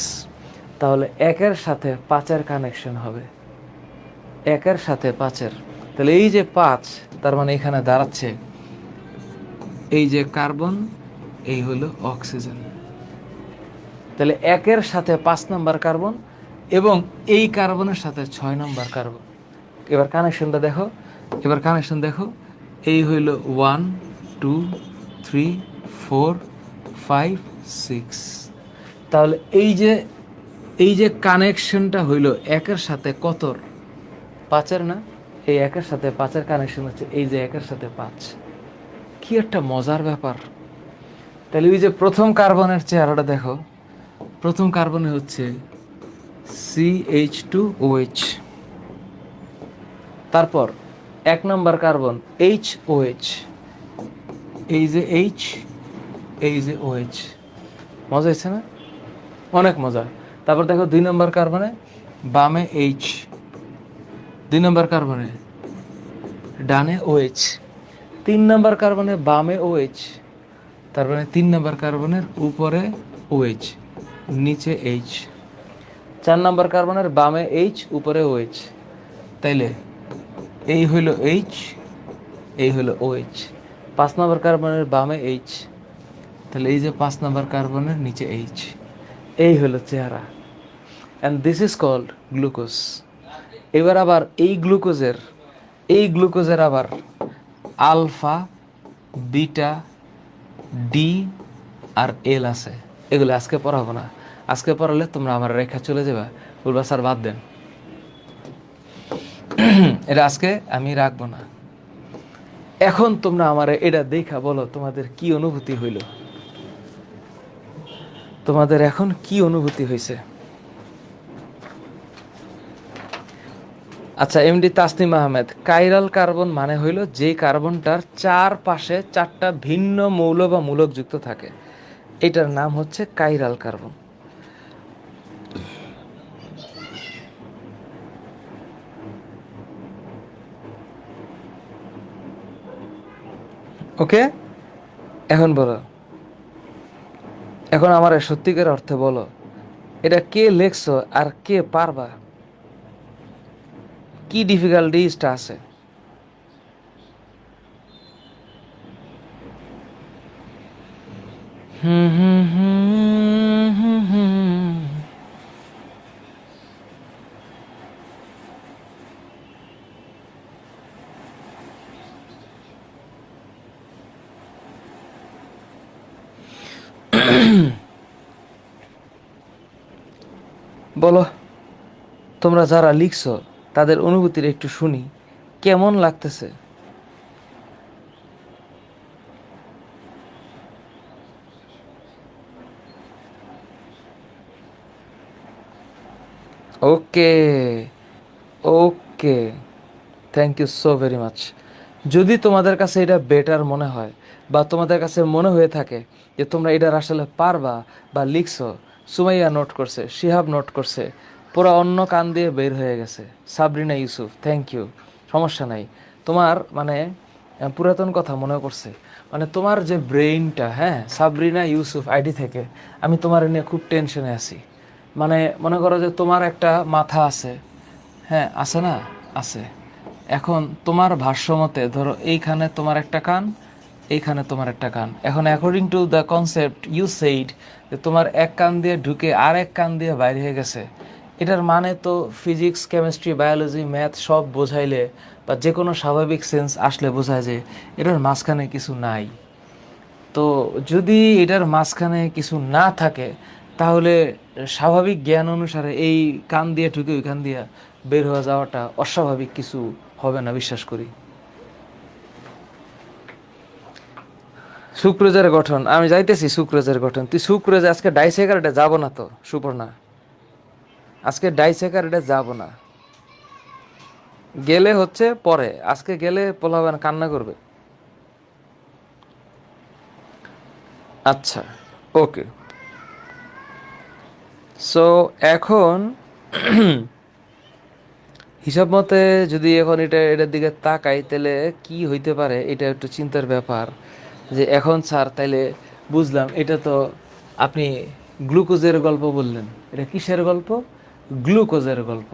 তাহলে 1-এর সাথে 5-এর কানেকশন হবে, 1-এর সাথে 5-এর। তাহলে এই যে 5, তার মানে এখানে দাঁড়াচ্ছে এই যে কার্বন, এই হলো অক্সিজেন। তাহলে 1-এর সাথে 5 নাম্বার কার্বন এবং এই কার্বনের সাথে 6 নাম্বার কার্বন। এবার কানেকশনটা দেখো, এবার কানেকশন দেখো, এই হইল 1 2 3 4 5 6। তাহলে এই যে কানেকশনটা হইল 1-এর সাথে কতর? 5-এর না? এই 1-এর সাথে 5-এর কানেকশন হচ্ছে এই যে 1-এর সাথে 5। কি একটা মজার ব্যাপার। তাহলে ওই যে প্রথম কার্বনের চেহারাটা দেখো, প্রথম কার্বনে হচ্ছে CH2OH, তারপর 1 নম্বর কার্বন HOH, এই যে H, এই যে OH, মজা হয়েছে না? অনেক মজা। তারপর দেখো 2 নম্বর কার্বনে বামে এইচ, 2 নম্বর কার্বনে ডানে ওএইচ, 3 নম্বর কার্বনে বামে ওএইচ, তার মানে 3 নম্বর কার্বনের উপরে ওএইচ, নিচে এইচ, 4 নম্বর কার্বনের বামে এইচ, উপরে ওএইচ। তাইলে এই হইল এইচ, এই হইল ওএইচ। 5 নম্বর কার্বনের বামে এইচ, তাহলে এই যে 5 নম্বর কার্বনের নিচে এইচ, এই হলো চেহারা। And this is called glucose. এবার আবার এই গ্লুকোজের আবার আলফা, বিটা, ডি আর এল আছে। এগুলো আজকে পড়াবো না। আজকে পড়ালে তোমরা আমার রেখা চলে যাবে, বলবা স্যার বাদ দেন, এটা আজকে আমি রাখবো না। এখন তোমরা আমার এটা দেখা বলো তোমাদের কি অনুভূতি হইল, তোমাদের এখন কি অনুভূতি হয়েছে? আচ্ছা, MD Tasnim Ahmed, chiral carbon মানে হইল যে কার্বনটার চারপাশে 4টা ভিন্ন মৌল বা মূলক যুক্ত থাকে, এটার নাম হচ্ছে কাইরাল কার্বন। ওকে, এখন বলো, এখন আমার সত্যিকার অর্থে বলো, এটা কে লেখছো আর কে পারবা? কি ডিফিকাল্টিসটা আছে? হুম হুম হুম হুম হুম। বলো, তোমরা যারা লিখছো তাদের অনুভূতির একটু শুনি, কেমন লাগতেছে? Okay, okay, thank you so very much. যদি তোমাদের কাছে এটা বেটার মনে হয় বা তোমাদের কাছে মনে হয়ে থাকে যে তোমরা এটার আসলে পারবা বা লিখছো, সুমাইয়া নোট করছে, শিহাব নোট করছে, পুরো অন্য কান দিয়ে বের হয়ে গেছে, সাবরিনা ইউসুফ থ্যাংক ইউ, সমস্যা নাই। তোমার মানে পুরাতন কথা মনে করছে, মানে তোমার যে ব্রেইনটা, হ্যাঁ, সাবরিনা ইউসুফ আইডি থেকে আমি তোমার নিয়ে খুব টেনশনে আছি। মানে মনে করো যে তোমার একটা মাথা আছে, হ্যাঁ আছে না, আছে। এখন তোমার ভাষ্যমতে ধরো এইখানে তোমার একটা কান, এইখানে তোমার একটা কান। এখন according to the concept you said যে তোমার এক কান দিয়ে ঢুকে আর এক কান দিয়ে বাইরে হয়ে গেছে, এটার মানে তো ফিজিক্স, কেমিস্ট্রি, বায়োলজি, ম্যাথ সব বোঝাইলে বা যে কোনো স্বাভাবিক সেন্স আসলে বোঝায় যে এটার মাঝখানে কিছু নাই। তো যদি এটার মাঝখানে কিছু না থাকে, তাহলে স্বাভাবিক জ্ঞান অনুসারে এই কান দিয়ে ঢুকে ওই কান দিয়ে বের হয়ে যাওয়াটা অস্বাভাবিক কিছু হবে না, বিশ্বাস করি। সুক্রোজের গঠন, আমি যাইতেছি সুক্রোজের গঠন। তুই সুক্রোজে আজকে ডাইসেকারেটে যাব না তো সুপর্ণা, আজকে ডাইসেকারেটে যাব না। গেলে হচ্ছে পরে, আজকে গেলে পোলাবেন কান্না করবে। আচ্ছা, ওকে। সো এখন হিসাব মতে যদি এখন এটার দিকে তাকাই, তাহলে কি হইতে পারে এটা একটু চিন্তার ব্যাপার। যে এখন স্যার তাইলে বুঝলাম এটা তো আপনি গ্লুকোজের গল্প বললেন, এটা কিসের গল্প? গ্লুকোজের গল্প।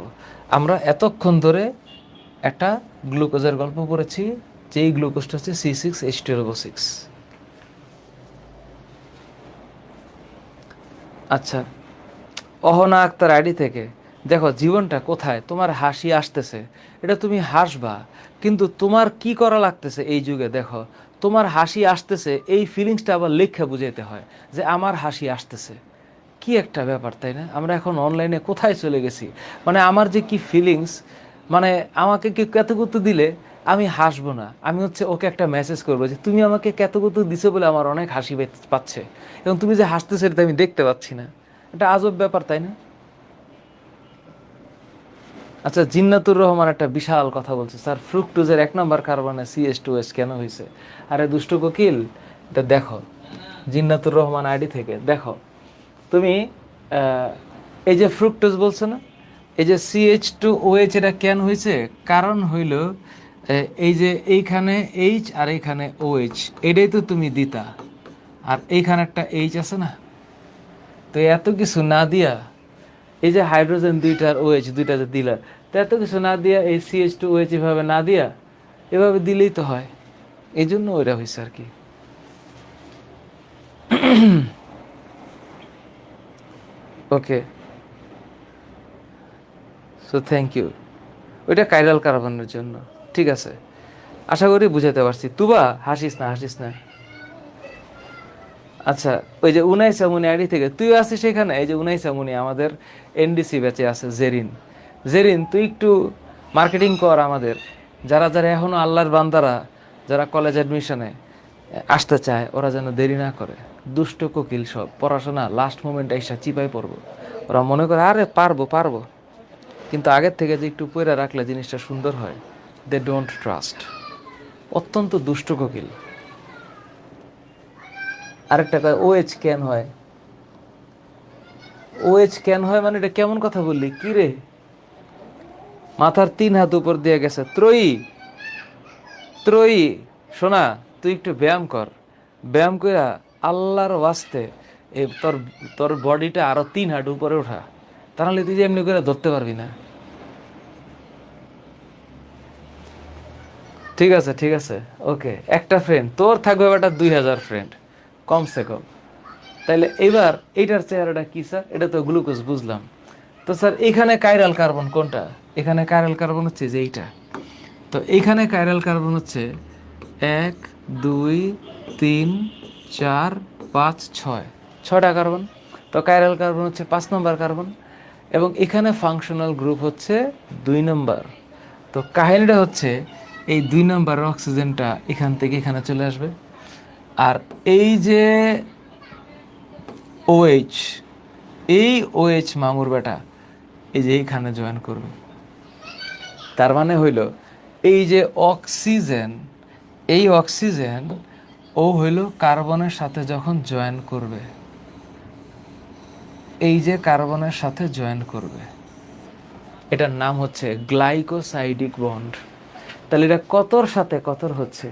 আমরা এতক্ষণ ধরে একটা গ্লুকোজের গল্প পড়েছি, যেই গ্লুকোজটা হচ্ছে C6H12O6। আচ্ছা, অহনা আক্তার আইডি থেকে, দেখো জীবনটা কোথায়, তোমার হাসি আসতেছে, এটা তুমি হাসবা, কিন্তু তোমার কি করা লাগতেছে এই যুগে, দেখো তোমার হাসি আসতেছে, এই ফিলিংসটা আবার লেখা বুঝাইতে হয় যে আমার হাসি আসতেছে। কি একটা ব্যাপার, তাই না? আমরা এখন অনলাইনে কোথায় চলে গেছি, মানে আমার যে কি ফিলিংস, মানে আমাকে কি কেতকুতু দিলে আমি হাসবো না, আমি হচ্ছে ওকে একটা মেসেজ করবো যে তুমি আমাকে কেতকুতু দিছো বলে আমার অনেক হাসি পাচ্ছে, এবং তুমি যে হাসতেছো এটা আমি দেখতে পাচ্ছি না। এটা আজব ব্যাপার, তাই না? আচ্ছা, জিন্নাতুর রহমান একটা বিশাল কথা বলছে, স্যার ফ্রুকটোজের 1 নম্বর কার্বনে CH2S কেন হয়েছে? আরে দুষ্ট কোকিল, এটা দেখো, জিন্নাতুর রহমান আইডি থেকে দেখো, তুমি এই যে ফ্রুক্টোজ বলছো না, এই যে CH2OH এটা কেন হয়েছে? কারণ হইল এই যে এইখানে H আর এইখানে OH, এটাই তো তুমি দিতা, আর এইখানে একটা H আছে না, তো এত কিছু না দিয়া এই যে হাইড্রোজেন দুইটা আর OH দুইটা যে দিলা, তো এত কিছু না দিয়া এই CH2OH এভাবে না দিয়া এভাবে দিলেই তো হয়, এই জন্য ওইটা হয়েছে আর কি। ওকে, সো থ্যাংক ইউ। ওইটা কাইরাল কার্বনের জন্য। ঠিক আছে, আশা করি বুঝাতে পারছি। তুবা হাসিস না, হাসিস না। আচ্ছা, ওই যে উনাইসা মুনি আইডি থেকে তুই আছিস সেখানে, এই যে উনাইসা মুনি আমাদের NDC ব্যাচে আছে, জেরিন। জেরিন, তুই একটু মার্কেটিং কর আমাদের, যারা যারা এখনো আল্লাহর বান্দারা যারা কলেজ অ্যাডমিশনে আসতে চায় ওরা যেন দেরি না করে। দুষ্ট কোকিল সব, পড়াশোনা লাস্ট মোমেন্টে এসে চিপাই পড়বো, ওরা মনে করে আরে পারবো পারবো, কিন্তু আগের থেকে যে একটু পড়ে রাখলে জিনিসটা সুন্দর হয়। দে ডোন্ট ট্রাস্ট, অত্যন্ত দুষ্ট কোকিল। আরেকটা কয় OH কেন হয়? OH কেন হয় মানে এটা কেমন কথা বললি? কি রে, মাথার 3 হাত উপর দিয়ে গেছে। ত্রয়ী, ত্রয়ী শোনা, তুই একটু ব্যায়াম কর, ব্যায়াম কইরা আল্লাহর ওয়াস্তে এই তোর তোর বডিটা আরো 3 হাত উপরে ওঠা, তাহলে তুই যে এমনি করে ধরতে পারবি না। ঠিক আছে, ঠিক আছে, ওকে। একটা ফ্রেন্ড তোর থাকবে, বেটা 2000 ফ্রেন্ড কমসে কম। তাইলে এবার এইটার চেহারাটা কি স্যার? এটা তো গ্লুকোজ বুঝলাম, তো স্যার এখানে কাইরাল কার্বন কোনটা? এখানে কাইরাল কার্বন হচ্ছে যে এইটা। তো এইখানে কাইরাল কার্বন হচ্ছে 1 2 3 4 5 6, 6টা কার্বন। তো কাইরাল কার্বন হচ্ছে 5 নম্বর কার্বন, এবং এখানে ফাংশনাল গ্রুপ হচ্ছে 2 নম্বর। তো কাহিনীটা হচ্ছে এই 2 নম্বরের অক্সিজেনটা এখান থেকে এখানে চলে আসবে, আর এই যে OH, এই OH মামুর বেটা এই যে এইখানে জয়েন করবে। তার মানে হইল এই যে অক্সিজেন, এই অক্সিজেন ও হইল কার্বনের সাথে যখন জয়েন করবে, এই যে কার্বনের সাথে জয়েন করবে, এটার নাম হচ্ছে গ্লাইকোসাইডিক বন্ড। তাহলে এটা কতর সাথে কতর হচ্ছে?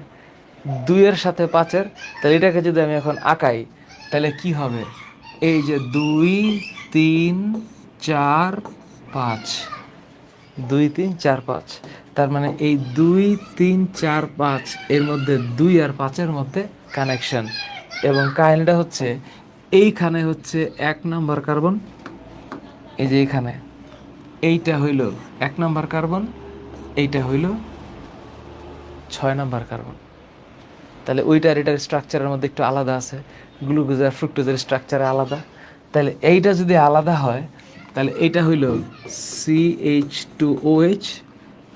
2-এর সাথে 5-এর। তাহলে এটাকে যদি আমি এখন আঁকাই তাহলে কি হবে? এই যে 2 3 4 5, 2 3 4 5, তার মানে এই 2 3 4 5 এর মধ্যে 2 আর 5-এর মধ্যে কানেকশন। এবং কাহিনীটা হচ্ছে এইখানে হচ্ছে 1 নম্বর কার্বন, এই যে এইখানে এইটা হইল 1 নম্বর কার্বন, এইটা হইল 6 নম্বর কার্বন। তাহলে ওইটার এটার স্ট্রাকচারের মধ্যে একটু আলাদা আছে, গ্লুকোজ আর ফ্রুক্টোজের স্ট্রাকচারে আলাদা। তাহলে এইটা যদি আলাদা হয় তাহলে এইটা হইল CH2OH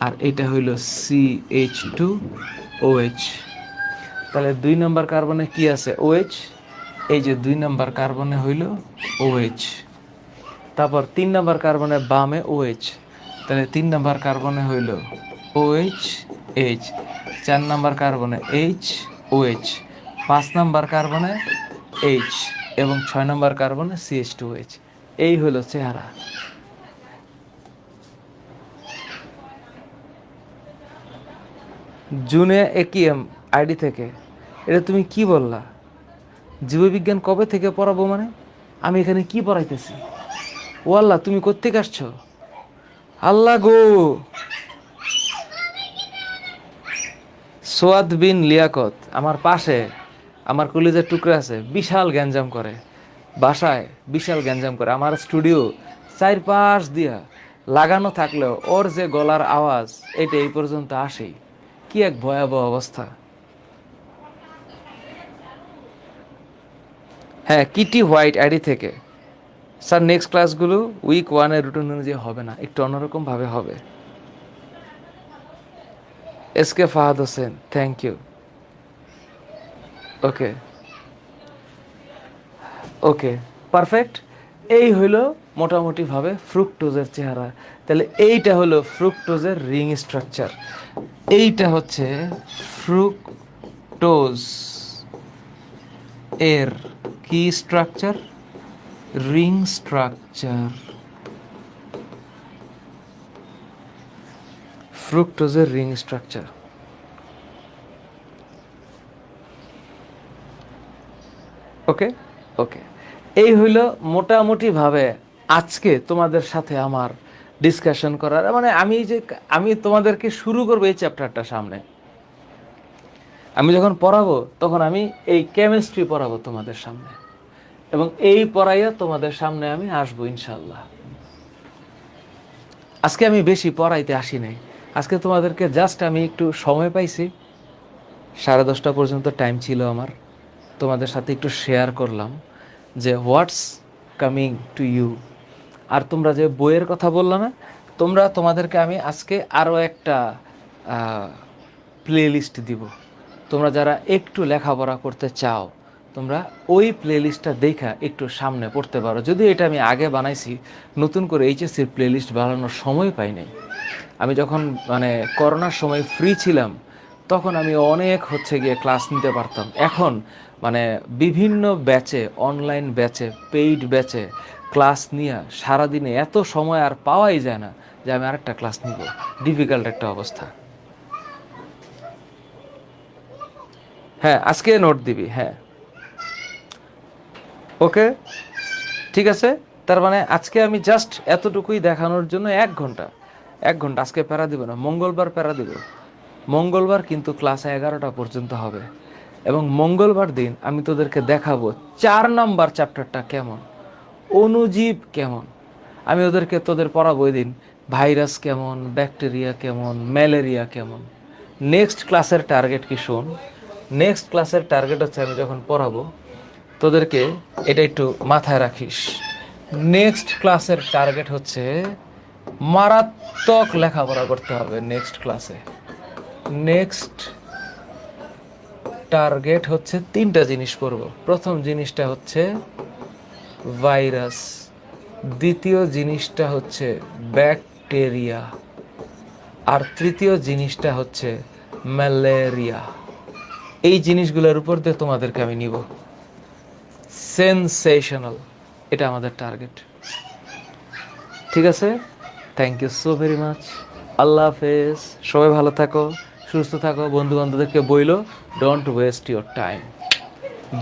আর এটা হইল CH2OH। তাহলে 2 নম্বর কার্বনে কি আছে? OH। এই যে 2 নম্বর কার্বনে হইল OH। তারপর 3 নম্বর কার্বনে বামে OH, তাহলে 3 নম্বর কার্বনে হইল OH H। 4 নম্বর কার্বনে HOH, 5 নম্বর কার্বনে H, এবং 6 নম্বর কার্বনে CH2OH। এই হলো চেহারা। জুনে AKM আইডি থেকে, এটা তুমি কি বললা? জীববিজ্ঞান কবে থেকে পড়াবো মানে? আমি এখানে কি পড়াইতেছি? ও আল্লাহ, তুমি কোত্থেকে আসছো? আল্লাহ গো। সোয়াদ বিন লিয়াকত আমার পাশে, আমার কলিজার টুকরা আছে, বিশাল গ্যাঞ্জাম করে বাসায়, বিশাল গ্যাঞ্জাম করে। আমার স্টুডিও 4 পাশ দিয়া লাগানো থাকলেও ওর যে গলার আওয়াজ এটা এই পর্যন্ত আসেই। কি এক ভয়াবহ অবস্থা। হ্যাঁ, কিটি হোয়াইট আইডি থেকে, স্যার নেক্সট ক্লাসগুলো উইক 1-এর রুটিন অনুযায়ী হবে না, একটু অন্যরকমভাবে হবে। SK Fahad Hossain, thank you. Okay, okay, perfect. এই হইল মোটামুটিভাবে ফ্রুক্টোজের চেহারা। তাহলে এইটা হলো ফ্রুক্টোজের রিং স্ট্রাকচার, এইটা হচ্ছে ফ্রুক্টোজ এর কি স্ট্রাকচার? রিং স্ট্রাকচার, ফ্রুক্টোজের রিং স্ট্রাকচার। ওকে ওকে, এই হইল মোটামুটিভাবে আজকে তোমাদের সাথে আমার ডিসকাশন করার, মানে আমি তোমাদেরকে শুরু করবো এই চ্যাপ্টারটা সামনে। আমি যখন পড়াবো তখন আমি এই কেমিস্ট্রি পড়াবো তোমাদের সামনে, এবং এই পড়াইয়া তোমাদের সামনে আমি আসবো ইনশাল্লাহ। আজকে আমি বেশি পড়াইতে আসি নাই, আজকে তোমাদেরকে জাস্ট আমি একটু সময় পাইছি, 10:30 পর্যন্ত টাইম ছিল আমার, তোমাদের সাথে একটু শেয়ার করলাম যে হোয়াটস কামিং টু ইউ। আর তোমরা যে বইয়ের কথা বললো না, তোমাদেরকে আমি আজকে আরও একটা প্লে লিস্ট দিব। তোমরা যারা একটু লেখাপড়া করতে চাও, তোমরা ওই প্লে লিস্টটা দেখা একটু সামনে পড়তে পারো। যদিও এটা আমি আগে বানাইছি, নতুন করে এইচএসসির প্লে লিস্ট বানানোর সময় পাই নাই। আমি যখন মানে করোনার সময় ফ্রি ছিলাম, তখন আমি অনেক গিয়ে ক্লাস নিতে পারতাম। এখন মানে বিভিন্ন ব্যাচে, অনলাইন ব্যাচে, পেইড ব্যাচে ক্লাস নিয়ে সারাদিনে এত সময় আর পাওয়াই যায় না যে আমি আরেকটা ক্লাস নিব। ডিফিকাল্ট একটা অবস্থা। হ্যাঁ, আজকে নোট দিবি। হ্যাঁ, ওকে, ঠিক আছে। তার মানে আজকে আমি জাস্ট এতটুকুই দেখানোর জন্য 1 ঘন্টা, 1 ঘন্টা আজকে প্যারা দিব না। মঙ্গলবার প্যারা দিব। মঙ্গলবার কিন্তু ক্লাস 11টা পর্যন্ত হবে, এবং মঙ্গলবার দিন আমি তোদেরকে দেখাবো 4 নাম্বার চ্যাপ্টারটা কেমন, অণুজীব কেমন। আমি তোদের পড়াবো ওই দিন ভাইরাস কেমন, ব্যাকটেরিয়া কেমন, ম্যালেরিয়া কেমন। নেক্সট ক্লাসের টার্গেট কি শোন, নেক্সট ক্লাসের টার্গেট হচ্ছে, আমি যখন পড়াবো তোদেরকে এটা একটু মাথায় রাখিস, নেক্সট ক্লাসের টার্গেট হচ্ছে মারাত্মক লেখাপড়া করতে হবে নেক্সট ক্লাসে। নেক্সট টার্গেট হচ্ছে 3টা জিনিস পড়ব। প্রথম জিনিসটা হচ্ছে ভাইরাস, দ্বিতীয় জিনিসটা হচ্ছে ব্যাকটেরিয়া, আর তৃতীয় জিনিসটা হচ্ছে ম্যালেরিয়া। এই জিনিসগুলোর উপর দিয়ে তোমাদেরকে আমি নিব। সেনসেশনাল, এটা আমাদের টার্গেট। ঠিক আছে, thank you so very much. আল্লাহ হাফেজ, সবাই ভালো থাকো, সুস্থ থাকো। বন্ধু বান্ধবদেরকে বইলো, don't waste your time.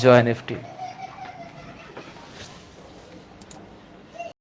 Join FT.